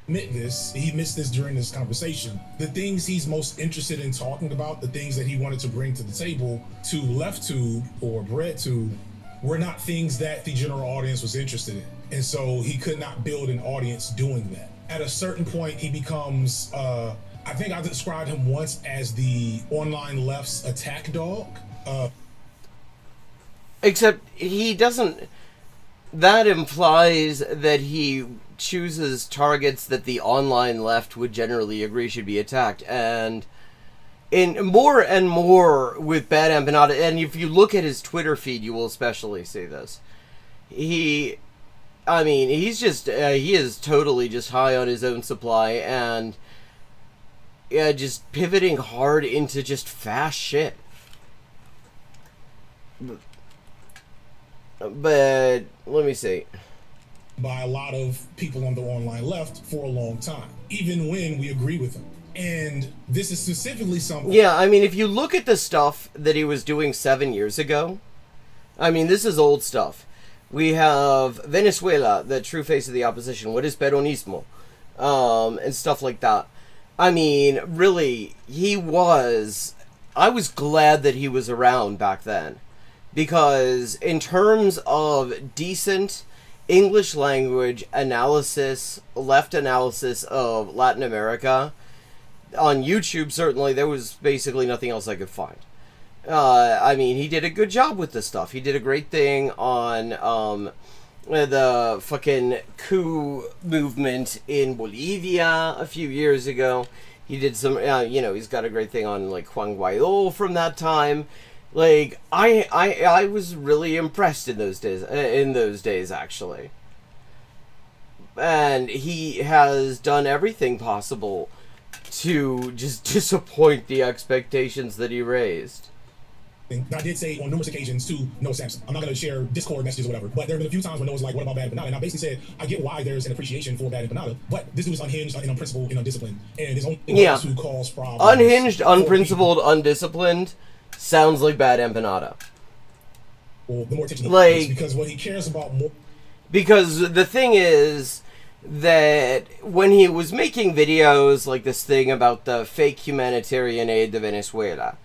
Speaker 5: He missed this during this conversation. The things he's most interested in talking about, the things that he wanted to bring to the table to LeftTube or BreadTube, were not things that the general audience was interested in. And so he could not build an audience doing that. At a certain point, he becomes, I think I described him once as the online left's attack dog.
Speaker 6: Except he doesn't... That implies that he chooses targets that the online left would generally agree should be attacked, and more and more with Bad Empanada, and if you look at his Twitter feed, you will especially see this. He's just, he is totally just high on his own supply, and just pivoting hard into just fast shit. But, let me see.
Speaker 5: By a lot of people on the online left for a long time, even when we agree with him. And this is specifically something...
Speaker 6: Yeah, I mean, if you look at the stuff that he was doing 7 years ago, I mean, this is old stuff. We have Venezuela, the true face of the opposition. What is peronismo? And stuff like that. I mean, really, I was glad that he was around back then. Because in terms of decent English language analysis, left analysis of Latin America, on YouTube, certainly, there was basically nothing else I could find. I mean, he did a good job with this stuff. He did a great thing on the fucking coup movement in Bolivia a few years ago. He did some, he's got a great thing on, like, Juan Guaido from that time. Like, I was really impressed in those days, actually. And he has done everything possible to just disappoint the expectations that he raised.
Speaker 5: I did say on numerous occasions to Noah Sampson, I'm not going to share Discord messages or whatever, but there have been a few times when Noah's like, what about Bad Empanada? And I basically said, I get why there's an appreciation for Bad Empanada, but this dude is unhinged and unprincipled and undisciplined, and is only who cause problems.
Speaker 6: Unhinged, unprincipled, undisciplined sounds like Bad Empanada.
Speaker 5: Well, the more attention he gets, because what he cares about more...
Speaker 6: Because the thing is that when he was making videos like this thing about the fake humanitarian aid to Venezuela,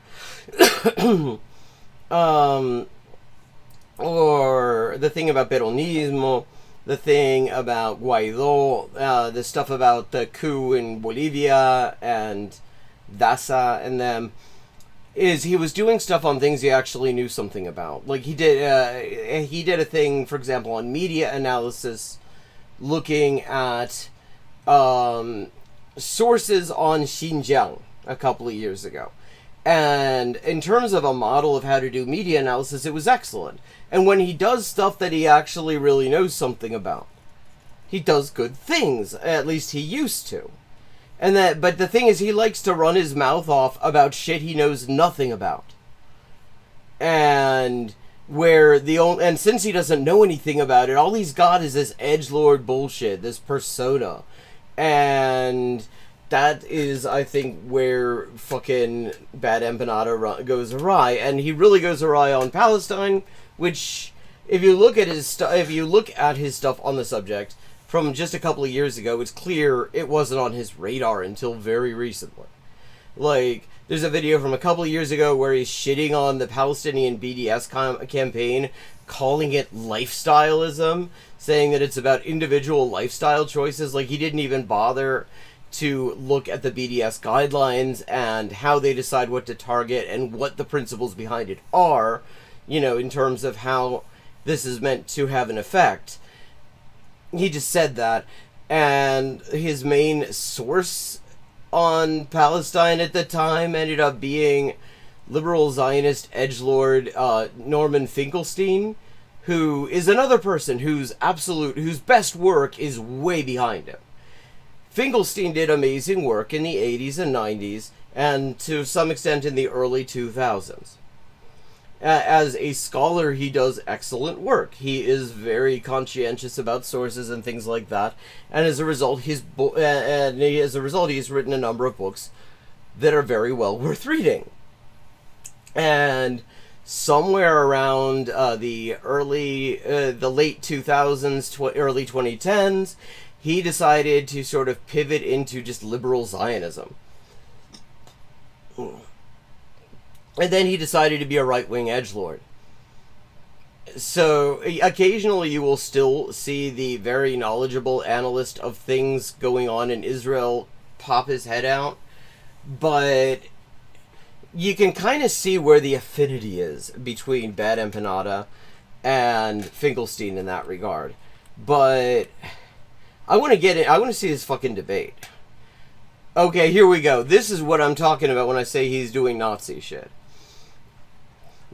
Speaker 6: or the thing about peronismo, the thing about Guaido, the stuff about the coup in Bolivia and Daza and them, is he was doing stuff on things he actually knew something about. Like he did a thing, for example, on media analysis, looking at sources on Xinjiang a couple of years ago. And in terms of a model of how to do media analysis, it was excellent. And when he does stuff that he actually really knows something about, he does good things. At least he used to. But the thing is, he likes to run his mouth off about shit he knows nothing about. And since he doesn't know anything about it, all he's got is this edgelord bullshit, this persona. And that is, I think, where fucking Bad Empanada goes awry, and he really goes awry on Palestine, which, if you look at his stuff on the subject from just a couple of years ago, it's clear it wasn't on his radar until very recently. Like, there's a video from a couple of years ago where he's shitting on the Palestinian BDS campaign, calling it lifestyleism, saying that it's about individual lifestyle choices. Like, he didn't even bother to look at the BDS guidelines and how they decide what to target and what the principles behind it are, you know, in terms of how this is meant to have an effect. He just said that, and his main source on Palestine at the time ended up being liberal Zionist edgelord Norman Finkelstein, who is another person whose best work is way behind him. Finkelstein did amazing work in the 80s and 90s, and to some extent in the early 2000s. As a scholar, he does excellent work. He is very conscientious about sources and things like that, and as a result, he's written a number of books that are very well worth reading. And somewhere around the late 2000s, early 2010s, he decided to sort of pivot into just liberal Zionism. And then he decided to be a right-wing edgelord. So, occasionally you will still see the very knowledgeable analyst of things going on in Israel pop his head out, but you can kind of see where the affinity is between Bad Empanada and Finkelstein in that regard. But I want to see this fucking debate. Okay, here we go. This is what I'm talking about when I say he's doing Nazi shit.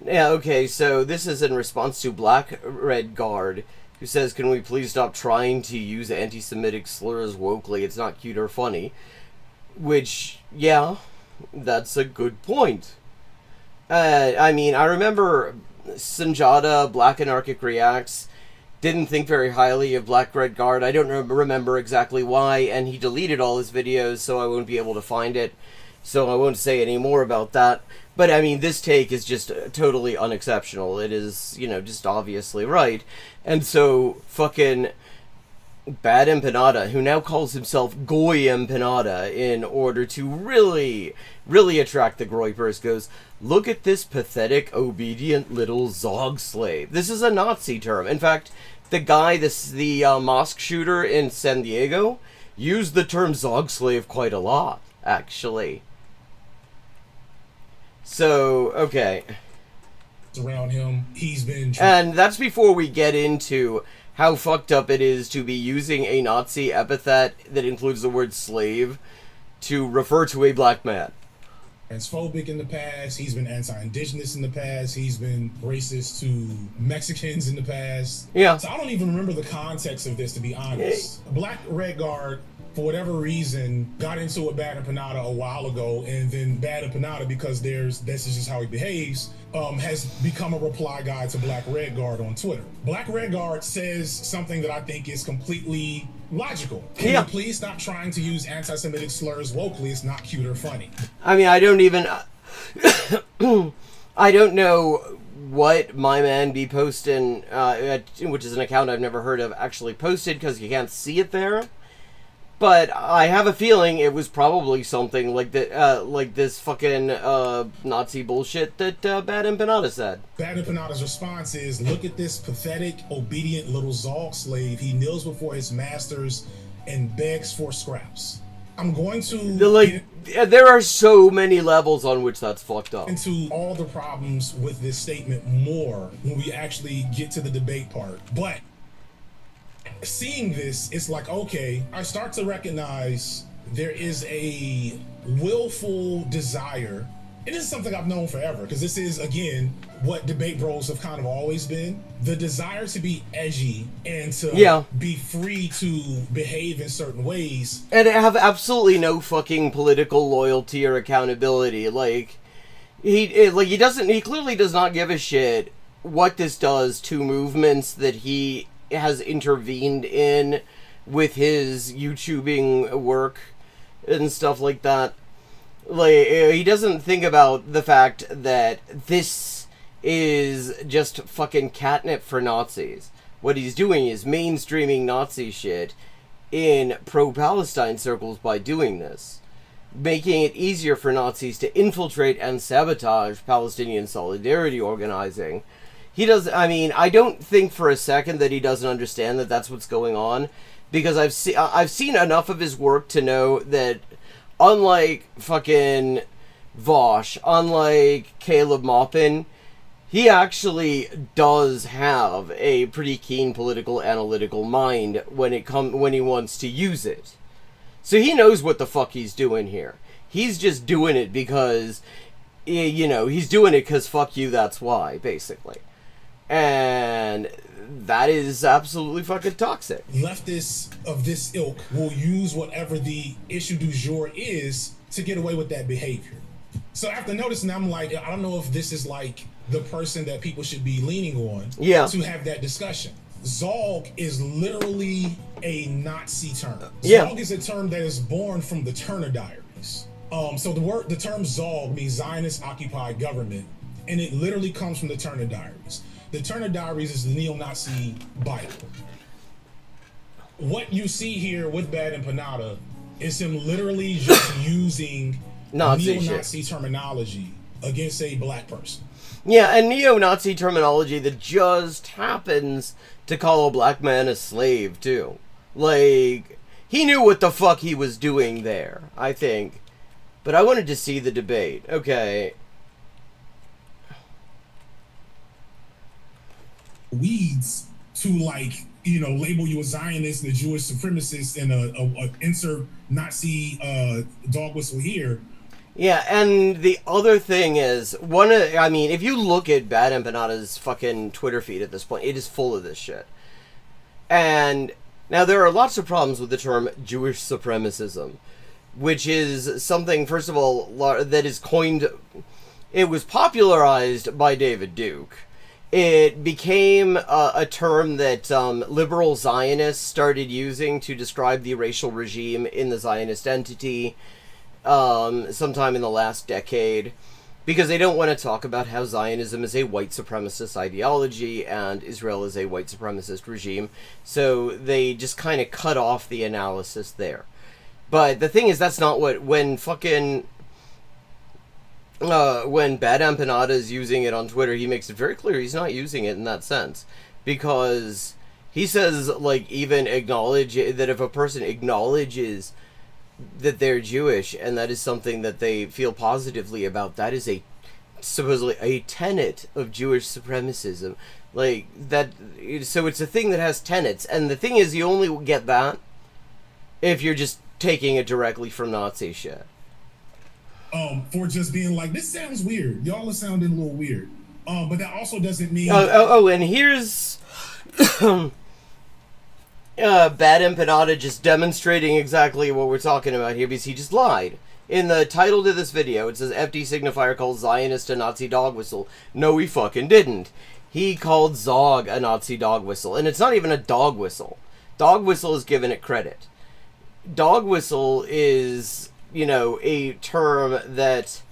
Speaker 6: Yeah, okay, so this is in response to Black Red Guard, who says, can we please stop trying to use anti-Semitic slurs wokely? It's not cute or funny. Which, yeah, that's a good point. I mean, I remember Sanjada, Black Anarchic Reacts, didn't think very highly of Black Red Guard. I don't remember exactly why, and he deleted all his videos, so I won't be able to find it. So I won't say any more about that. But, I mean, this take is just totally unexceptional. It is, you know, just obviously right. And so, fucking Bad Empanada, who now calls himself Goy Empanada in order to really, really attract the Groypers, goes, look at this pathetic, obedient little Zog slave. This is a Nazi term. In fact, the guy, the mosque shooter in San Diego, used the term Zog slave quite a lot, actually. So, okay.
Speaker 5: Around him, he's been...
Speaker 6: And that's before we get into how fucked up it is to be using a Nazi epithet that includes the word slave to refer to a black man.
Speaker 5: Transphobic in the past, he's been anti-indigenous in the past, he's been racist to Mexicans in the past.
Speaker 6: Yeah.
Speaker 5: So I don't even remember the context of this, to be honest. Black Red Guard, for whatever reason, got into a Bad Empanada a while ago, and then Bad Empanada, because this is just how he behaves, has become a reply guy to Black Red Guard on Twitter. Black Red Guard says something that I think is completely logical. Can you please stop trying to use anti-Semitic slurs wokely? It's not cute or funny.
Speaker 6: I mean, I don't even... I don't know what my man be posting, which is an account I've never heard of, actually posted, because you can't see it there. But I have a feeling it was probably something like that, like this fucking Nazi bullshit that Bad Empanada said.
Speaker 5: Bad Empanada's response is, look at this pathetic, obedient little Zog slave. He kneels before his masters and begs for scraps. I'm going to...
Speaker 6: there are so many levels on which that's fucked up.
Speaker 5: Into all the problems with this statement more when we actually get to the debate part. But seeing this, it's like, okay, I start to recognize there is a willful desire. It is something I've known forever, because this is, again, what debate bros have kind of always been. The desire to be edgy and to be free to behave in certain ways.
Speaker 6: And have absolutely no fucking political loyalty or accountability. He clearly does not give a shit what this does to movements that he has intervened in with his YouTubing work. and stuff like that. Like, he doesn't think about the fact that this is just fucking catnip for Nazis. What he's doing is mainstreaming Nazi shit in pro-Palestine circles by doing this, making it easier for Nazis to infiltrate and sabotage Palestinian solidarity organizing. I don't think for a second that he doesn't understand that that's what's going on, because I've seen enough of his work to know that, unlike fucking Vosh, unlike Caleb Maupin, he actually does have a pretty keen political analytical mind when he wants to use it. So he knows what the fuck he's doing here. He's just doing it because, he's doing it because fuck you, that's why, basically. And that is absolutely fucking toxic.
Speaker 5: Leftists of this ilk will use whatever the issue du jour is to get away with that behavior. So after noticing, I'm like, I don't know if this is like the person that people should be leaning on to have that discussion. Zog is literally a Nazi term. Zog is a term that is born from the Turner Diaries. So the term Zog means Zionist occupied government, and it literally comes from the Turner Diaries. The Turner Diaries is the neo-Nazi Bible. What you see here with Bad and Panada is him literally just using neo-Nazi terminology against a black person.
Speaker 6: Yeah, and neo-Nazi terminology that just happens to call a black man a slave, too. Like, he knew what the fuck he was doing there, I think. But I wanted to see the debate. Okay.
Speaker 5: Weeds to, like, label you a Zionist and a Jewish supremacist and a insert Nazi dog whistle here.
Speaker 6: Yeah, and the other thing is, if you look at Bad Empanada's fucking Twitter feed at this point, it is full of this shit. And now there are lots of problems with the term Jewish supremacism, which is something, first of all, that is coined, it was popularized by David Duke. It became a term that liberal Zionists started using to describe the racial regime in the Zionist entity sometime in the last decade, because they don't want to talk about how Zionism is a white supremacist ideology and Israel is a white supremacist regime, so they just kind of cut off the analysis there. But the thing is, that's not when Bad Empanada is using it on Twitter, he makes it very clear he's not using it in that sense, because he says, like, even acknowledge that if a person acknowledges that they're Jewish and that is something that they feel positively about, that is supposedly a tenet of Jewish supremacism. Like, that, so it's a thing that has tenets, and the thing is, you only get that if you're just taking it directly from Nazi shit.
Speaker 5: For just being like, this sounds weird. Y'all are sounding a little weird. But that also doesn't mean...
Speaker 6: and here's... Bad Empanada just demonstrating exactly what we're talking about here, because he just lied. In the title to this video, it says, FD signifier called Zionist a Nazi dog whistle. No, he fucking didn't. He called Zog a Nazi dog whistle, and it's not even a dog whistle. Dog whistle is giving it credit. Dog whistle is, a term that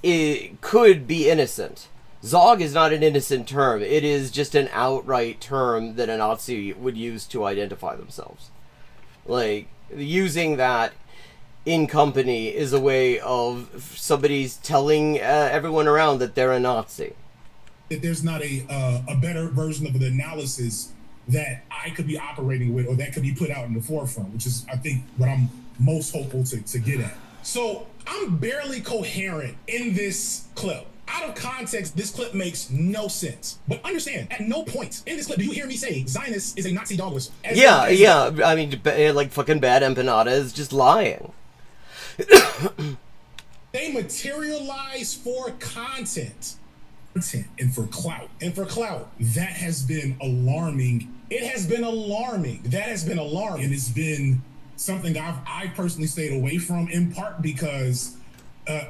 Speaker 6: it could be innocent. Zog is not an innocent term. It is just an outright term that a Nazi would use to identify themselves. Like, using that in company is a way of somebody's telling everyone around that they're a Nazi.
Speaker 5: There's not a better version of the analysis that I could be operating with, or that could be put out in the forefront, which is, I think, what I'm most hopeful to get at. So I'm barely coherent in this clip. Out of context, this clip makes no sense. But understand, at no point in this clip do you hear me say Zionist is a Nazi dog whistle.
Speaker 6: I mean, like, fucking Bad Empanada is just lying.
Speaker 5: They materialize for content and for clout. That has been alarming. It has been alarming. That has been alarming. And it's been something I personally stayed away from, in part because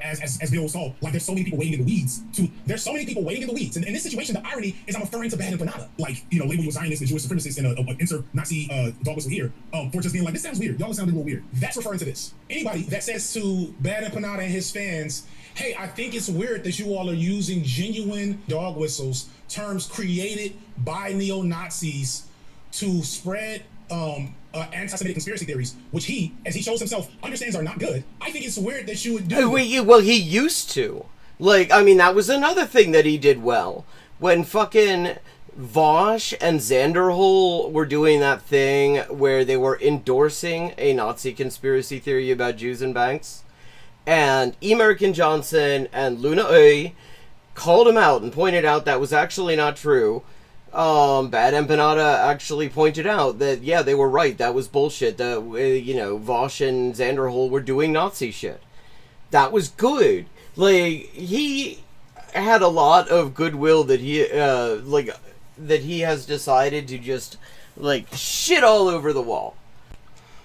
Speaker 5: as Bill saw, like there's so many people waiting in the weeds. There's so many people waiting in the weeds. And in this situation, the irony is I'm referring to Bad Empanada. Like, you know, label you a Zionist, a Jewish supremacist, and a insert Nazi dog whistle here for just being like, this sounds weird. Y'all sound a little weird. That's referring to this. Anybody that says to Bad Empanada and his fans, hey, I think it's weird that you all are using genuine dog whistles, terms created by neo-Nazis to spread anti-Semitic conspiracy theories, which he, as he shows himself, understands are not good. I think it's weird that you would do
Speaker 6: Well, he used to. Like, I mean, that was another thing that he did well. When fucking Vosh and Zanderhol were doing that thing where they were endorsing a Nazi conspiracy theory about Jews and banks, and E. American Johnson and Luna Oey called him out and pointed out that was actually not true. Bad Empanada actually pointed out that, yeah, they were right. That was bullshit. You know, Vosh and Zanderhol were doing Nazi shit. That was good. Like, he had a lot of goodwill that he has decided to just, like, shit all over the wall.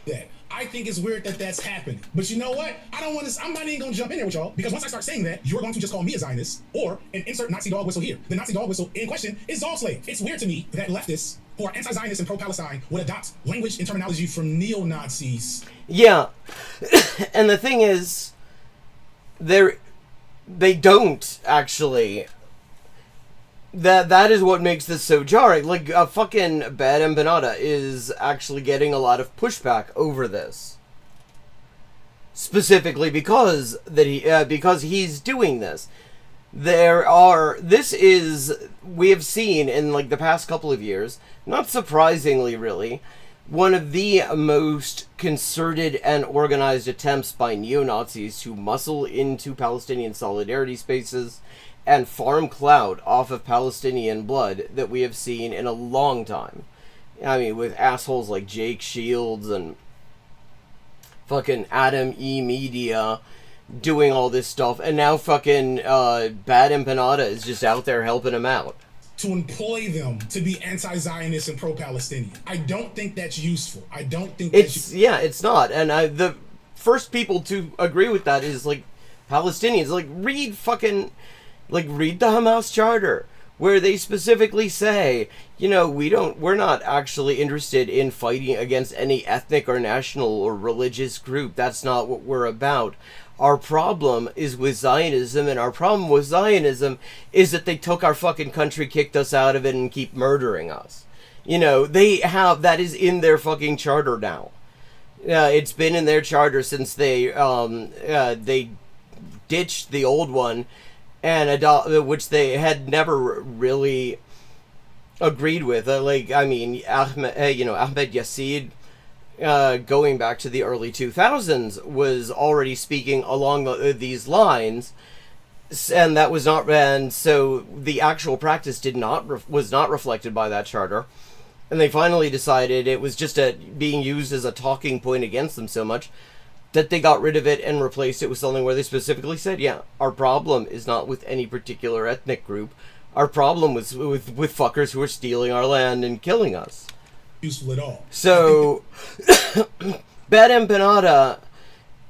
Speaker 5: that. I think it's weird that that's happening. But you know what? I'm not even going to jump in there with y'all, because once I start saying that, you're going to just call me a Zionist or an insert Nazi dog whistle here. The Nazi dog whistle in question is dog slave. It's weird to me that leftists who are anti-Zionist and pro-Palestine would adopt language and terminology from neo-Nazis.
Speaker 6: Yeah. And the thing is, they don't actually. That is what makes this so jarring. Like, fucking Bad Empanada is actually getting a lot of pushback over this. Specifically because he's doing this. We have seen in, like, the past couple of years, not surprisingly really, one of the most concerted and organized attempts by neo-Nazis to muscle into Palestinian solidarity spaces and farm clout off of Palestinian blood that we have seen in a long time. I mean, with assholes like Jake Shields and fucking Adam E. Media doing all this stuff, and now fucking Bad Empanada is just out there helping him out.
Speaker 5: To employ them to be anti-Zionist and pro-Palestinian. I don't think that's useful. I don't think
Speaker 6: it's not. And the first people to agree with that is, like, Palestinians. Like, read the Hamas charter, where they specifically say, you know, we're not actually interested in fighting against any ethnic or national or religious group. That's not what we're about. Our problem is with Zionism, and our problem with Zionism is that they took our fucking country, kicked us out of it, and keep murdering us. You know, that is in their fucking charter now. It's been in their charter since they ditched the old one, and which they had never really agreed with. Ahmed Yassid, going back to the early 2000s, was already speaking along these lines, and that was not, and so the actual practice was not reflected by that charter, and they finally decided it was just being used as a talking point against them so much that they got rid of it and replaced it with something where they specifically said, yeah, our problem is not with any particular ethnic group. Our problem was with fuckers who are stealing our land and killing us.
Speaker 5: Useful at all.
Speaker 6: So, Bad Empanada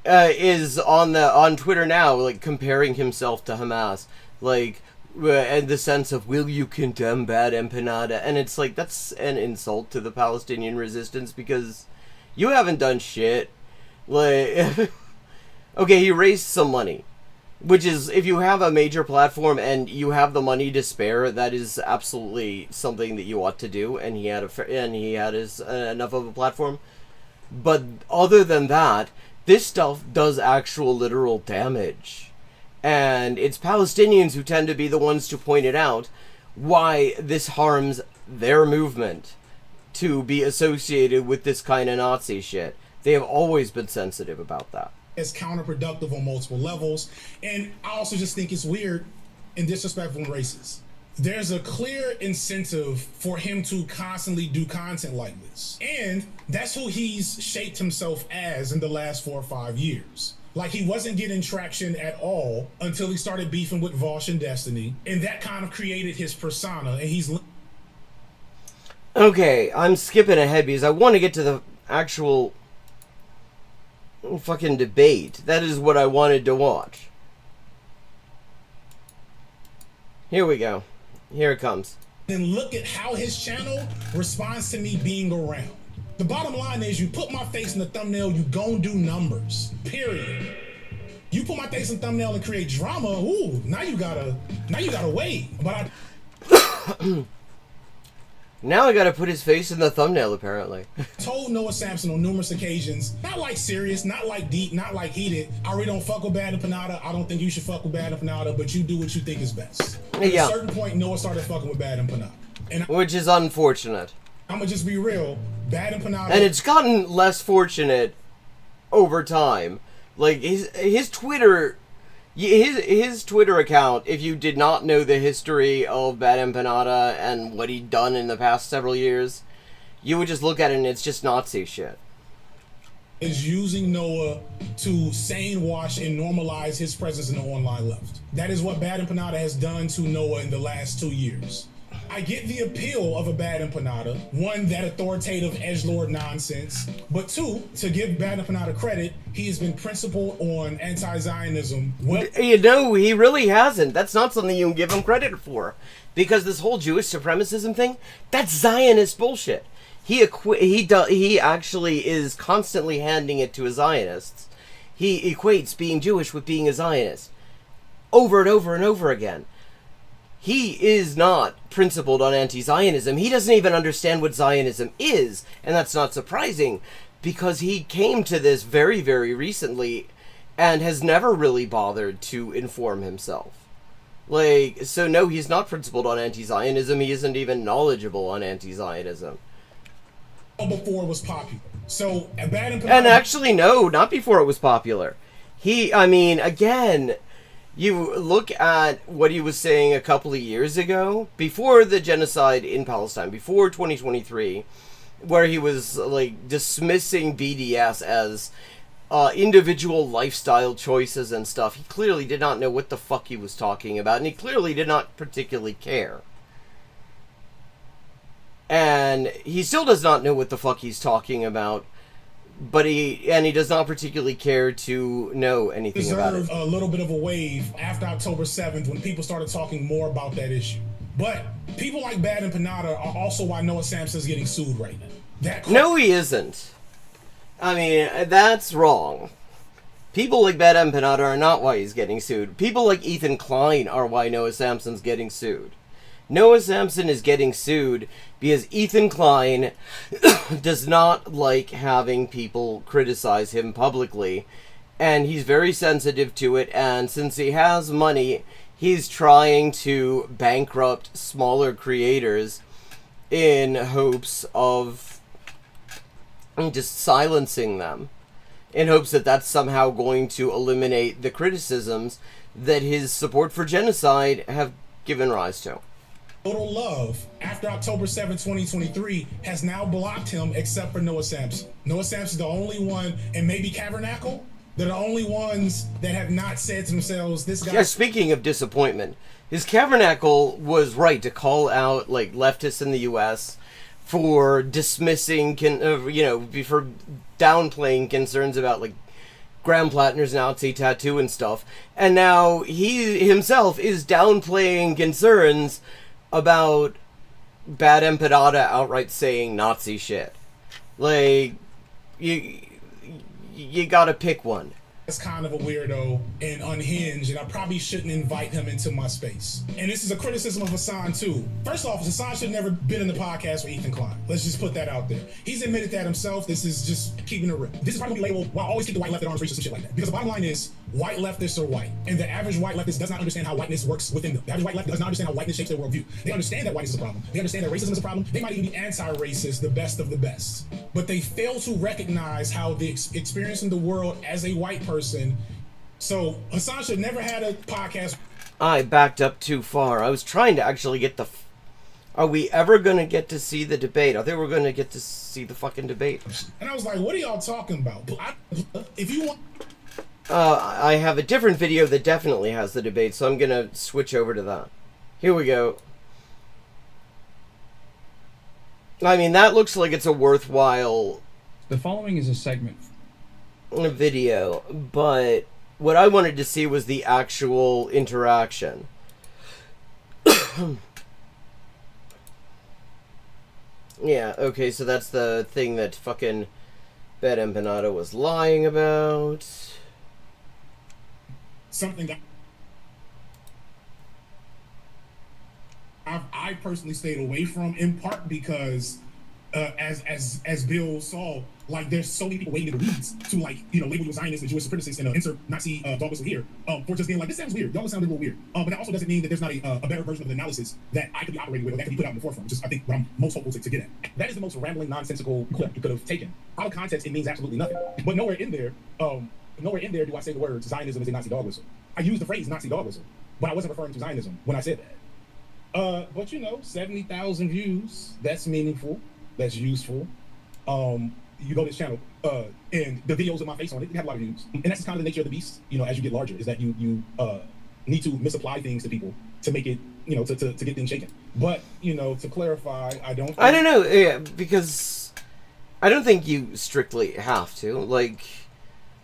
Speaker 6: is on Twitter now, like, comparing himself to Hamas, like, in the sense of, will you condemn Bad Empanada? And it's like, that's an insult to the Palestinian resistance, because you haven't done shit. Like, okay, he raised some money, which is, if you have a major platform and you have the money to spare, that is absolutely something that you ought to do. And he had enough of a platform. But other than that, this stuff does actual literal damage, and it's Palestinians who tend to be the ones to point it out why this harms their movement to be associated with this kind of Nazi shit. They have always been sensitive about that.
Speaker 5: It's counterproductive on multiple levels. And I also just think it's weird and disrespectful and racist. There's a clear incentive for him to constantly do content like this. And that's who he's shaped himself as in the last 4 or 5 years. Like, he wasn't getting traction at all until he started beefing with Vosh and Destiny. And that kind of created his persona. And he's...
Speaker 6: Okay, I'm skipping ahead because I want to get to the actual fucking debate. That is what I wanted to watch. Here we go. Here it comes.
Speaker 5: Then look at how his channel responds to me being around. The bottom line is, you put my face in the thumbnail, you gon' do numbers. Period. You put my face in the thumbnail and create drama. Ooh, now you gotta wait. But
Speaker 6: now I gotta put his face in the thumbnail, apparently.
Speaker 5: told Noah Sampson on numerous occasions, not like serious, not like deep, not like heated, I really don't fuck with Bad and Panada. I don't think you should fuck with Bad and Panada, but you do what you think is best. At a certain point, Noah started fucking with Bad and Panada.
Speaker 6: Which is unfortunate.
Speaker 5: I'm gonna just be real. Bad and Panada.
Speaker 6: And it's gotten less fortunate over time. Like, his Twitter... His Twitter account, if you did not know the history of Bad Empanada and what he'd done in the past several years, you would just look at it and it's just Nazi shit.
Speaker 5: Is using Noah to sane wash and normalize his presence in the online left. That is what Bad Empanada has done to Noah in the last 2 years. I get the appeal of a Bad Empanada. One, that authoritative edgelord nonsense. But two, to give Bad Empanada credit, he has been principled on anti-Zionism.
Speaker 6: You know, he really hasn't. That's not something you can give him credit for. Because this whole Jewish supremacism thing, that's Zionist bullshit. He actually is constantly handing it to his Zionists. He equates being Jewish with being a Zionist. Over and over and over again. He is not principled on anti-Zionism. He doesn't even understand what Zionism is. And that's not surprising, because he came to this very, very recently and has never really bothered to inform himself. Like, so no, he's not principled on anti-Zionism. He isn't even knowledgeable on anti-Zionism.
Speaker 5: Before it was popular. So, and
Speaker 6: actually, no, not before it was popular. I mean, again... You look at what he was saying a couple of years ago, before the genocide in Palestine, before 2023, where he was, like, dismissing BDS as individual lifestyle choices and stuff. He clearly did not know what the fuck he was talking about, and he clearly did not particularly care. And he still does not know what the fuck he's talking about. But he does not particularly care to know anything about it.
Speaker 5: A little bit of a wave after October 7th when people started talking more about that issue. But people like Bad and Panada are also why Noah Sampson's getting sued right now.
Speaker 6: No, he isn't. I mean, that's wrong. People like Bad and Panada are not why he's getting sued. People like Ethan Klein are why Noah Sampson's getting sued. Noah Sampson is getting sued because Ethan Klein does not like having people criticize him publicly, and he's very sensitive to it, and since he has money, he's trying to bankrupt smaller creators in hopes of just silencing them, in hopes that that's somehow going to eliminate the criticisms that his support for genocide have given rise to.
Speaker 5: Total Love, after October 7, 2023, has now blocked him except for Noah Sampson. Noah Sampson's the only one, and maybe Cavernacle, they're the only ones that have not said to themselves, this guy...
Speaker 6: Yeah, speaking of disappointment, his Cavernacle was right to call out, like, leftists in the U.S. for dismissing, for downplaying concerns about, like, Graham Plattner's Nazi tattoo and stuff. And now he himself is downplaying concerns about Bad Empanada outright saying Nazi shit. Like, you gotta pick one.
Speaker 5: That's kind of a weirdo and unhinged, and I probably shouldn't invite him into my space. And this is a criticism of Hassan, too. First off, Hassan should have never been in the podcast with Ethan Klein. Let's just put that out there. He's admitted that himself. This is just keeping it real. This is probably labeled, well, always keep the white left at arm's reach or some shit like that. Because the bottom line is, white leftists are white. And the average white leftist does not understand how whiteness works within them. The average white leftist does not understand how whiteness shapes their worldview. They understand that whiteness is a problem. They understand that racism is a problem. They might even be anti-racist, the best of the best. But they fail to recognize how the experience in the world as a white person. So Hassan should never had a podcast.
Speaker 6: I backed up too far. I was trying to actually get the... Are we ever going to get to see the debate? I think we're going to get to see the fucking debate.
Speaker 5: And I was like, what are y'all talking about? If you want...
Speaker 6: I have a different video that definitely has the debate, so I'm going to switch over to that. Here we go. I mean, that looks like it's a worthwhile...
Speaker 14: The following is a segment.
Speaker 6: Video, but what I wanted to see was the actual interaction. Yeah, okay, so that's the thing that fucking Bad Empanada was lying about.
Speaker 5: Something that I personally stayed away from, in part because, as Bill saw, like there's so many people waiting in the weeds to like label you a Zionist and Jewish supremacist and insert Nazi dog whistle here for just being like, this sounds weird. Y'all sound a little weird. But that also doesn't mean that there's not a better version of the analysis that I could be operating with or that can be put out in the forefront, which is I think what I'm most hopeful to get at. That is the most rambling, nonsensical clip you could have taken. Out of context, it means absolutely nothing. But nowhere in there do I say the words Zionism is a Nazi dog whistle. I used the phrase Nazi dog whistle, but I wasn't referring to Zionism when I said that. But 70,000 views, that's meaningful, that's useful. You go to this channel, and the videos with my face on it, they have a lot of views. And that's kind of the nature of the beast, as you get larger, is that you need to misapply things to people to make it, to get things shaken. But, to clarify, I don't
Speaker 6: know, yeah, because I don't think you strictly have to. Like,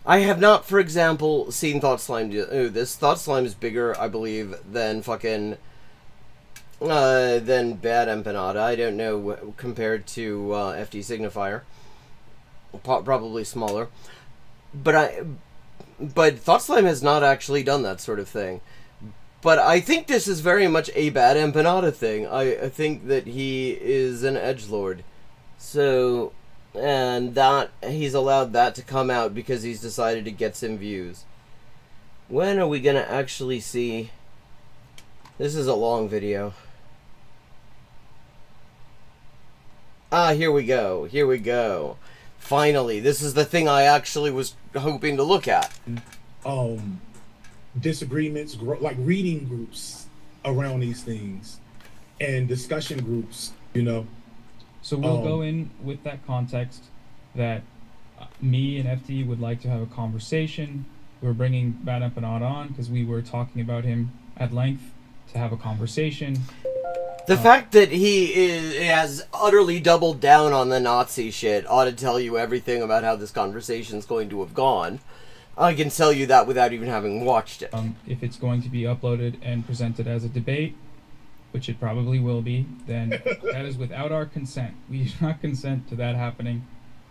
Speaker 6: I have not, for example, seen Thought Slime do this. Thought Slime is bigger, I believe, than fucking than Bad Empanada. I don't know compared to FD Signifier. Probably smaller. But Thought Slime has not actually done that sort of thing. But I think this is very much a Bad Empanada thing. I think that he is an edgelord. So, and that he's allowed that to come out because he's decided to get some views. When are we gonna actually see? This is a long video. Ah, here we go. Here we go. Finally, this is the thing I actually was hoping to look at.
Speaker 5: Disagreements, like reading groups around these things, and discussion groups,
Speaker 14: So we'll go in with that context that me and FD would like to have a conversation. We're bringing Bad Empanada on because we were talking about him at length to have a conversation.
Speaker 6: The fact that he has utterly doubled down on the Nazi shit ought to tell you everything about how this conversation's going to have gone. I can tell you that without even having watched it.
Speaker 14: If it's going to be uploaded and presented as a debate, which it probably will be, then that is without our consent. We do not consent to that happening.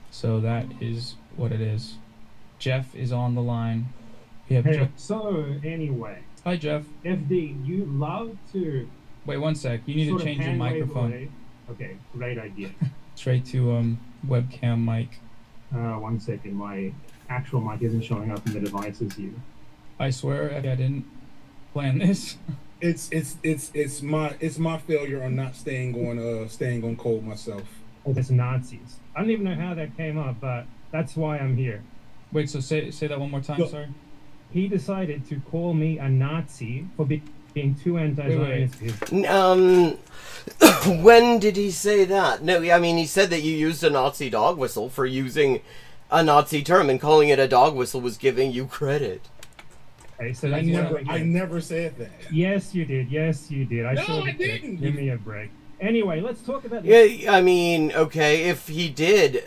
Speaker 14: So that is what it is. Jeff is on the line. We have Jeff.
Speaker 15: So anyway.
Speaker 14: Hi, Jeff.
Speaker 15: FD, you love to...
Speaker 14: Wait 1 sec. You need to change your microphone.
Speaker 15: Away. Okay, great idea.
Speaker 14: Straight to webcam mic.
Speaker 15: 1 second. My actual mic isn't showing up in the devices here.
Speaker 14: I swear I didn't plan this.
Speaker 5: It's my failure on not staying on code myself.
Speaker 15: Oh, that's Nazis. I don't even know how that came up, but that's why I'm here.
Speaker 14: Wait, so say that one more time.
Speaker 15: Look,
Speaker 14: sorry.
Speaker 15: He decided to call me a Nazi for being too anti-Zionist.
Speaker 6: When did he say that? No, I mean, he said that you used a Nazi dog whistle for using a Nazi term, and calling it a dog whistle was giving you credit.
Speaker 15: Okay, so
Speaker 5: I never said that.
Speaker 15: Yes, you did. Yes, you did. I didn't. Give me a break. Anyway, let's talk about
Speaker 6: this. Yeah, I mean, okay, if he did,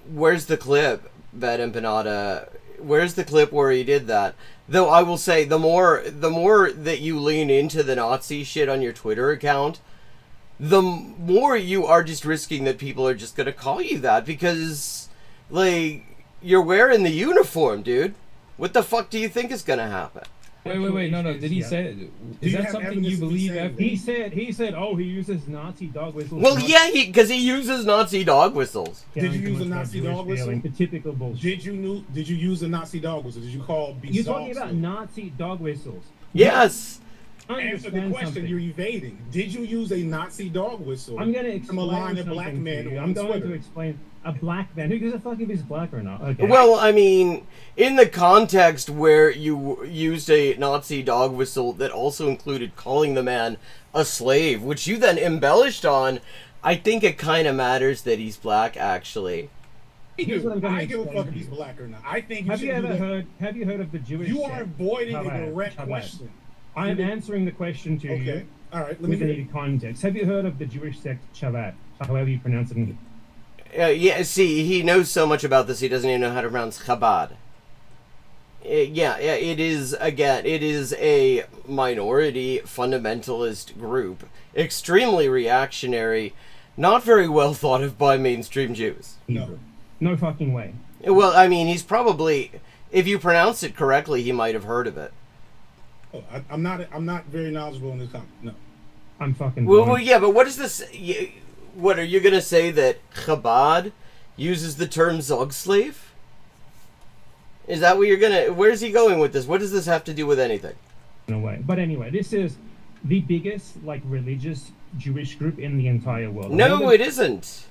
Speaker 6: where's the clip, Bad Empanada? Where's the clip where he did that? Though I will say, the more that you lean into the Nazi shit on your Twitter account, the more you are just risking that people are just gonna call you that, because, like, you're wearing the uniform, dude. What the fuck do you think is gonna happen?
Speaker 14: Wait, no. Did he say? Is that something you believe?
Speaker 15: He said, oh, he uses Nazi dog whistles.
Speaker 6: Well, yeah, because he uses Nazi dog whistles.
Speaker 5: Did you use a Nazi dog whistle?
Speaker 15: The typical bullshit.
Speaker 5: Did you use a Nazi dog whistle? Did you call beast?
Speaker 15: You're talking about Nazi dog whistles.
Speaker 6: Yes.
Speaker 5: Answer the question you're evading. Did you use a Nazi dog whistle?
Speaker 15: I'm going to explain
Speaker 5: malign a black man.
Speaker 15: I'm going to explain. A black man? Who gives a fuck if he's black or not? Okay.
Speaker 6: Well, I mean, in the context where you used a Nazi dog whistle that also included calling the man a slave, which you then embellished on, I think it kind of matters that he's black, actually.
Speaker 5: I give a fuck if he's black or not. I think
Speaker 15: Have you heard of the Jewish
Speaker 5: You
Speaker 15: sect?
Speaker 5: are avoiding a direct question.
Speaker 15: I'm answering the question to you.
Speaker 5: Okay. All right.
Speaker 15: With any context. Have you heard of the Jewish sect Chabad? However you pronounce it.
Speaker 6: Yeah, see, he knows so much about this, he doesn't even know how to pronounce Chabad. it is, again, it is a minority fundamentalist group, extremely reactionary, not very well thought of by mainstream Jews.
Speaker 15: No fucking way.
Speaker 6: Well, I mean, he's probably, if you pronounce it correctly, he might have heard of it.
Speaker 5: Oh, I'm not very knowledgeable in this topic. No.
Speaker 15: I'm fucking.
Speaker 6: Well, yeah, but what is this? What are you gonna say that Chabad uses the term Zog slave? Is that what you're gonna? Where's he going with this? What does this have to do with anything?
Speaker 15: In a way, but anyway, this is the biggest religious Jewish group in the entire world.
Speaker 6: No, it isn't.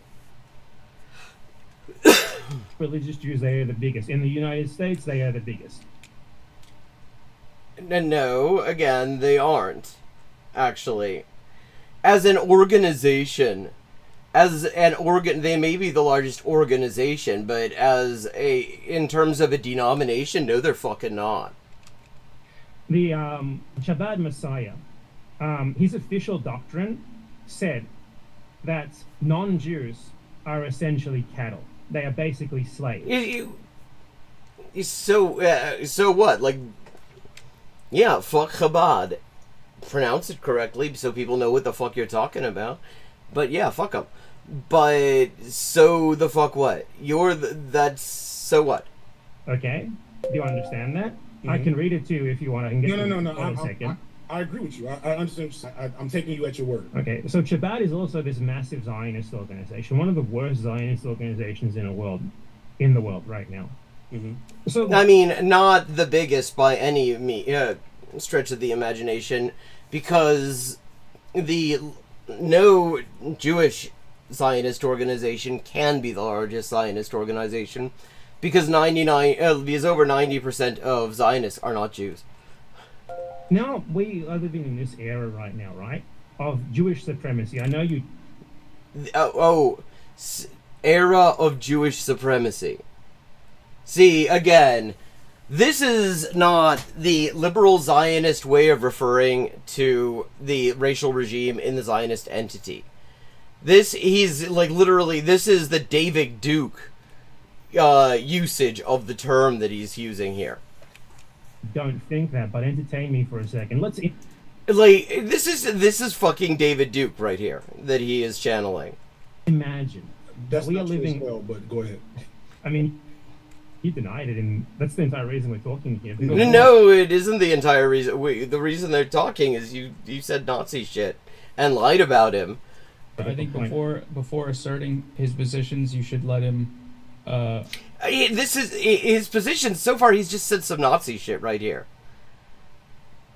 Speaker 15: Religious Jews, they are the biggest. In the United States, they are the biggest.
Speaker 6: No, again, they aren't. Actually, as an organization, they may be the largest organization, but in terms of a denomination, no, they're fucking not.
Speaker 15: The Chabad Messiah, his official doctrine said that non-Jews are essentially cattle. They are basically slaves.
Speaker 6: So what? Yeah, fuck Chabad. Pronounce it correctly so people know what the fuck you're talking about. But yeah, fuck them. But so the fuck what? So what?
Speaker 15: Okay. Do you understand that? I can read it too if you want. I can get
Speaker 5: No. I agree with you. I understand. I'm taking you at your word.
Speaker 15: Okay, so Chabad is also this massive Zionist organization, one of the worst Zionist organizations in the world right now.
Speaker 5: Mm-hmm.
Speaker 6: So I mean, not the biggest by any stretch of the imagination, because no Jewish Zionist organization can be the largest Zionist organization, because over 90% of Zionists are not Jews.
Speaker 15: Now, we are living in this era right now, right? Of Jewish supremacy. I know you...
Speaker 6: Era of Jewish supremacy. See, again, this is not the liberal Zionist way of referring to the racial regime in the Zionist entity. This is the David Duke usage of the term that he's using here.
Speaker 15: Don't think that, but entertain me for a second.
Speaker 6: This is fucking David Duke right here that he is channeling.
Speaker 15: Imagine
Speaker 5: that's
Speaker 15: we
Speaker 5: not
Speaker 15: are
Speaker 5: true
Speaker 15: living.
Speaker 5: as well, but go ahead.
Speaker 15: I mean, you denied it, and that's the entire reason we're talking here.
Speaker 6: No, it isn't the entire reason. The reason they're talking is you said Nazi shit and lied about him.
Speaker 14: I think before asserting his positions, you should let him.
Speaker 6: This is his position so far. He's just said some Nazi shit right here.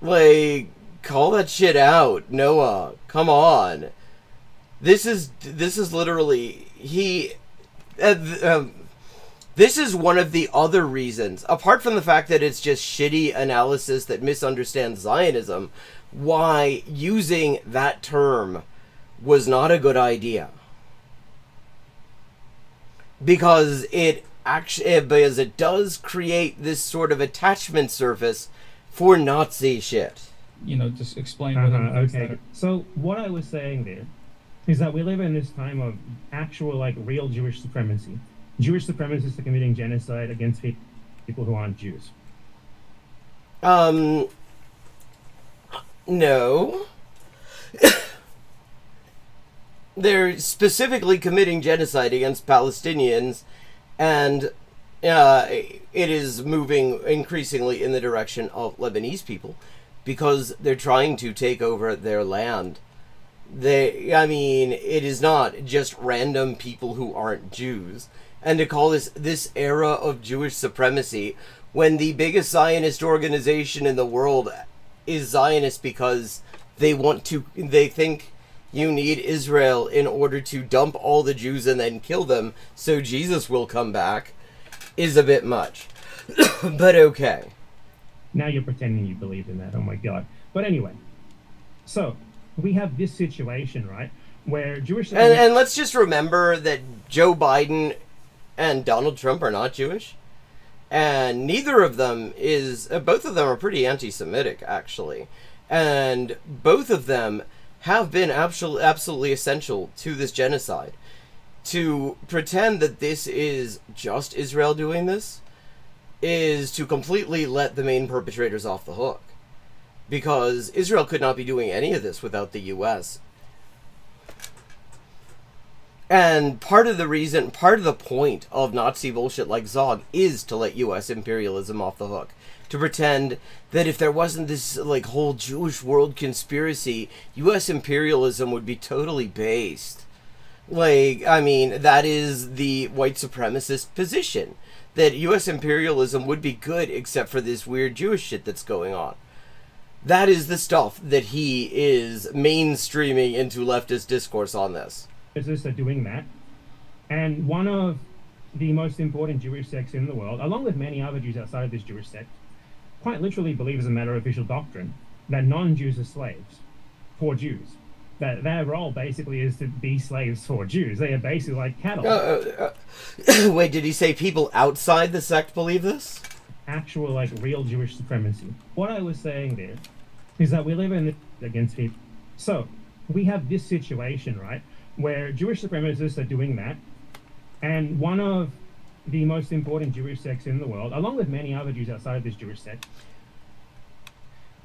Speaker 6: Call that shit out, Noah. Come on. This is literally this is one of the other reasons, apart from the fact that it's just shitty analysis that misunderstands Zionism, why using that term was not a good idea. Because it does create this sort of attachment surface for Nazi shit.
Speaker 14: Just explain what
Speaker 15: okay. So what I was saying there is that we live in this time of actual, real Jewish supremacy. Jewish supremacists are committing genocide against people who aren't Jews.
Speaker 6: No. They're specifically committing genocide against Palestinians, and it is moving increasingly in the direction of Lebanese people, because they're trying to take over their land. It is not just random people who aren't Jews. And to call this era of Jewish supremacy, when the biggest Zionist organization in the world is Zionist because they think you need Israel in order to dump all the Jews and then kill them so Jesus will come back, is a bit much. But okay.
Speaker 15: Now you're pretending you believe in that. Oh my God. But anyway, so we have this situation, right, where Jewish...
Speaker 6: And let's just remember that Joe Biden and Donald Trump are not Jewish. And neither of them is... both of them are pretty anti-Semitic, actually. And both of them have been absolutely essential to this genocide. To pretend that this is just Israel doing this is to completely let the main perpetrators off the hook. Because Israel could not be doing any of this without the U.S. And part of the point of Nazi bullshit like Zog is to let U.S. imperialism off the hook. To pretend that if there wasn't this, like, whole Jewish world conspiracy, U.S. imperialism would be totally based. Like, I mean, that is the white supremacist position. That U.S. imperialism would be good except for this weird Jewish shit that's going on. That is the stuff that he is mainstreaming into leftist discourse on this.
Speaker 15: Are doing that. And one of the most important Jewish sects in the world, along with many other Jews outside of this Jewish sect, quite literally believe as a matter of official doctrine that non-Jews are slaves for Jews. That their role basically is to be slaves for Jews. They are basically like cattle.
Speaker 6: Wait, did he say people outside the sect believe this?
Speaker 15: Actual, like, real Jewish supremacy. What I was saying there is that we live in against people. So we have this situation, right, where Jewish supremacists are doing that, and one of the most important Jewish sects in the world, along with many other Jews outside of this Jewish sect,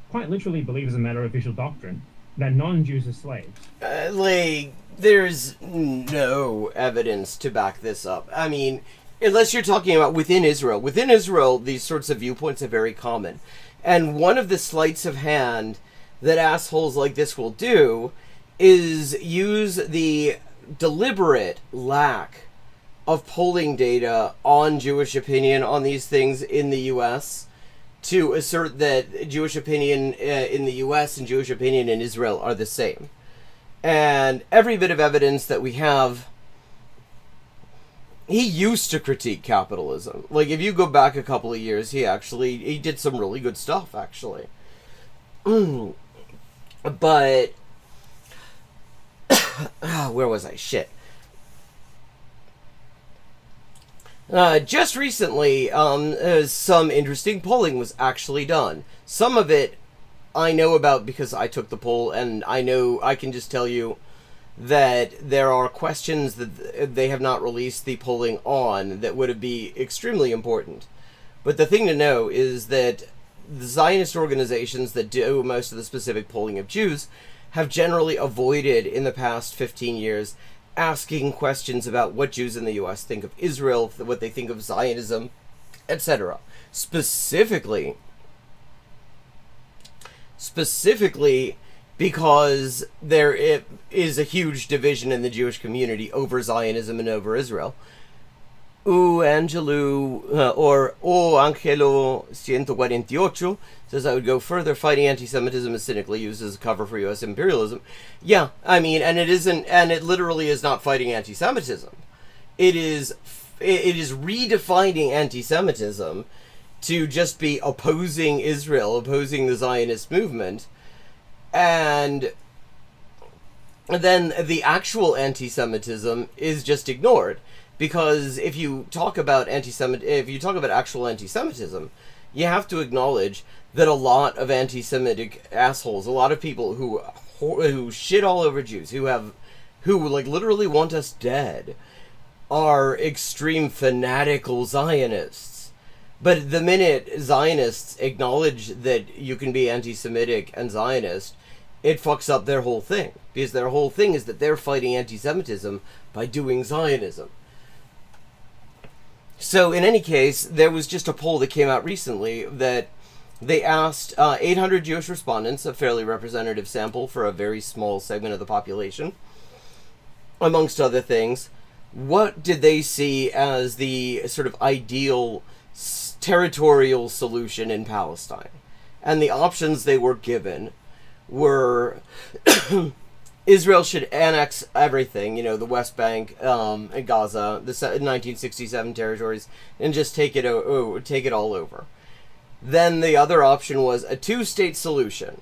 Speaker 15: quite literally believe as a matter of official doctrine that non-Jews are slaves.
Speaker 6: Like, there's no evidence to back this up. I mean, unless you're talking about within Israel. Within Israel, these sorts of viewpoints are very common. And one of the sleights of hand that assholes like this will do is use the deliberate lack of polling data on Jewish opinion on these things in the U.S. to assert that Jewish opinion in the U.S. and Jewish opinion in Israel are the same. And every bit of evidence that we have, he used to critique capitalism. Like, if you go back a couple of years, he did some really good stuff, actually. But where was I? Shit. Just recently, some interesting polling was actually done. Some of it I know about because I took the poll, and I can just tell you that there are questions that they have not released the polling on that would be extremely important. But the thing to know is that the Zionist organizations that do most of the specific polling of Jews have generally avoided, in the past 15 years, asking questions about what Jews in the U.S. think of Israel, what they think of Zionism, etc. Specifically because there is a huge division in the Jewish community over Zionism and over Israel. Angelo Angelo 148 says, I would go further. Fighting anti-Semitism is cynically used as a cover for U.S. imperialism. Yeah, I mean, and it literally is not fighting anti-Semitism. It is redefining anti-Semitism to just be opposing Israel, opposing the Zionist movement, and then the actual anti-Semitism is just ignored. Because if you talk about actual anti-Semitism, you have to acknowledge that a lot of anti-Semitic assholes, a lot of people who shit all over Jews, who like literally want us dead, are extreme fanatical Zionists. But the minute Zionists acknowledge that you can be anti-Semitic and Zionist, it fucks up their whole thing. Because their whole thing is that they're fighting anti-Semitism by doing Zionism. So, in any case, there was just a poll that came out recently that they asked 800 Jewish respondents, a fairly representative sample for a very small segment of the population, amongst other things, what did they see as the sort of ideal territorial solution in Palestine? And the options they were given were Israel should annex everything, the West Bank, and Gaza, the 1967 territories, and just take it all over. Then the other option was a two-state solution.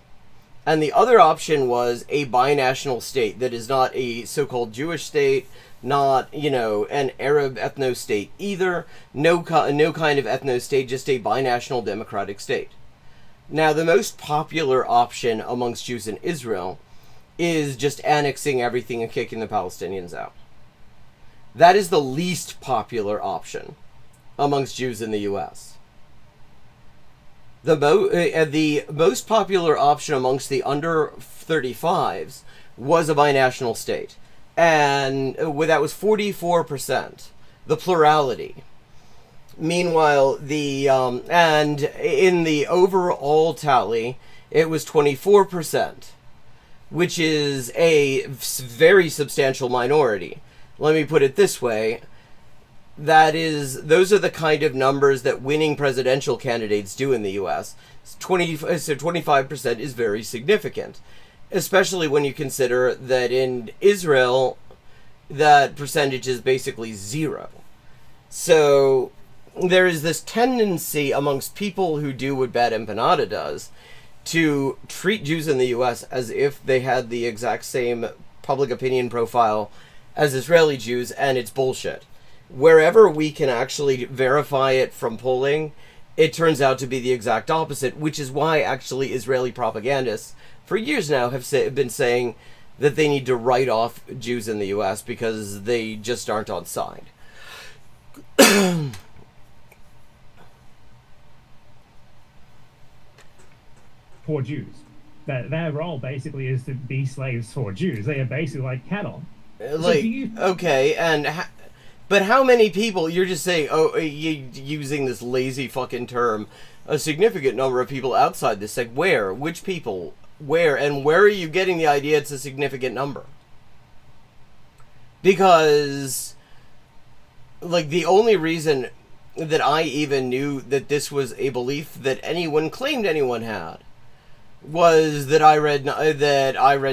Speaker 6: And the other option was a binational state that is not a so-called Jewish state, not, an Arab ethno-state either, no kind of ethno-state, just a binational democratic state. Now, the most popular option amongst Jews in Israel is just annexing everything and kicking the Palestinians out. That is the least popular option amongst Jews in the U.S. The most popular option amongst the under 35s was a binational state, and that was 44%, the plurality. Meanwhile, and in the overall tally, it was 24%, which is a very substantial minority. Let me put it this way. Those are the kind of numbers that winning presidential candidates do in the U.S. So 25% is very significant, especially when you consider that in Israel, that percentage is basically zero. So there is this tendency amongst people who do what Bad Empanada does to treat Jews in the U.S. as if they had the exact same public opinion profile as Israeli Jews, and it's bullshit. Wherever we can actually verify it from polling, it turns out to be the exact opposite, which is why actually Israeli propagandists for years now have been saying that they need to write off Jews in the U.S. because they just aren't on side.
Speaker 15: For Jews. Their role basically is to be slaves for Jews. They are basically like cattle.
Speaker 6: Okay, but how many people, you're just saying, using this lazy fucking term, a significant number of people outside this, like where, which people, where, and where are you getting the idea it's a significant number? Because, like, the only reason that I even knew that this was a belief that anyone claimed anyone had was that I read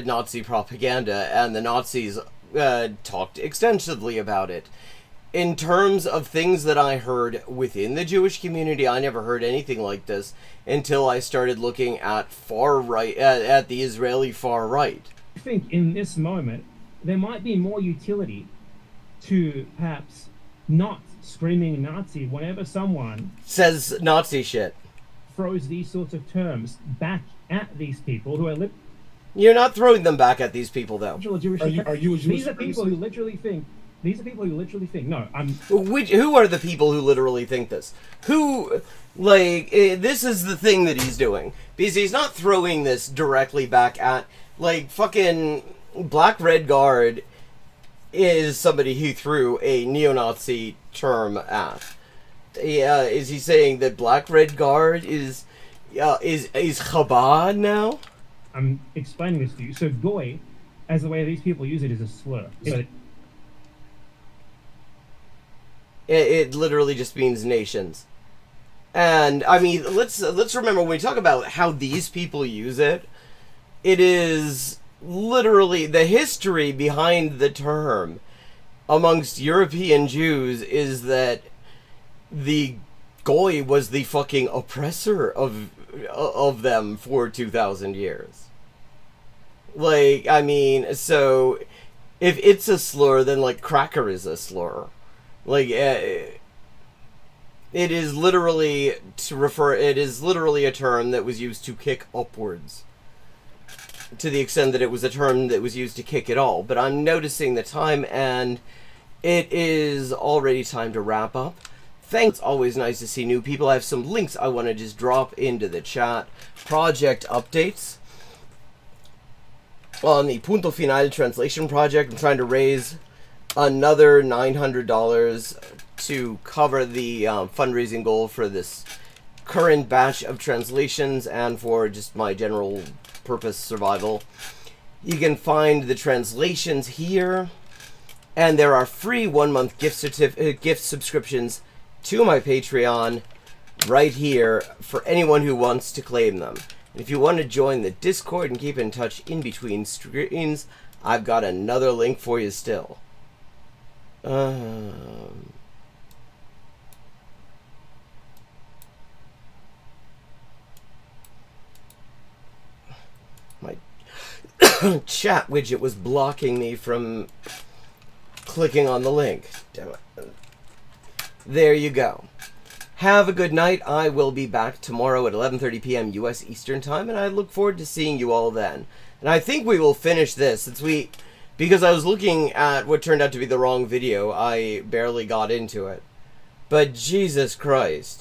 Speaker 6: Nazi propaganda, and the Nazis talked extensively about it. In terms of things that I heard within the Jewish community, I never heard anything like this until I started looking at far right, at the Israeli far right.
Speaker 15: I think in this moment, there might be more utility to perhaps not screaming Nazi whenever someone
Speaker 6: says Nazi shit,
Speaker 15: throws these sorts of terms back at these people who are
Speaker 6: You're not throwing them back at these people, though.
Speaker 15: Are you a Jewish These are people who literally think. No, I'm.
Speaker 6: Who are the people who literally think this? Who, like, this is the thing that he's doing. Because he's not throwing this directly back at, like, fucking Black Red Guard is somebody who threw a neo-Nazi term at. Is he saying that Black Red Guard is Chabad now?
Speaker 15: I'm explaining this to you. So goy, as the way these people use it, is a slur.
Speaker 6: It literally just means nations. And I mean, let's remember when we talk about how these people use it, it is literally the history behind the term amongst European Jews is that the goy was the fucking oppressor of them for 2,000 years. Like, I mean, so if it's a slur, then like cracker is a slur. Like, it is literally a term that was used to kick upwards. To the extent that it was a term that was used to kick at all. But I'm noticing the time, and it is already time to wrap up. Thanks. It's always nice to see new people. I have some links I want to just drop into the chat. Project updates. On the Punto Final translation project, I'm trying to raise another $900 to cover the fundraising goal for this current batch of translations and for just my general purpose survival. You can find the translations here, and there are free 1-month gift subscriptions to my Patreon right here for anyone who wants to claim them. And if you want to join the Discord and keep in touch in between screens, I've got another link for you still. My chat widget was blocking me from clicking on the link. Damn it. There you go. Have a good night. I will be back tomorrow at 11:30 p.m. U.S. Eastern Time, and I look forward to seeing you all then. And I think we will finish this, because I was looking at what turned out to be the wrong video, I barely got into it. But Jesus Christ.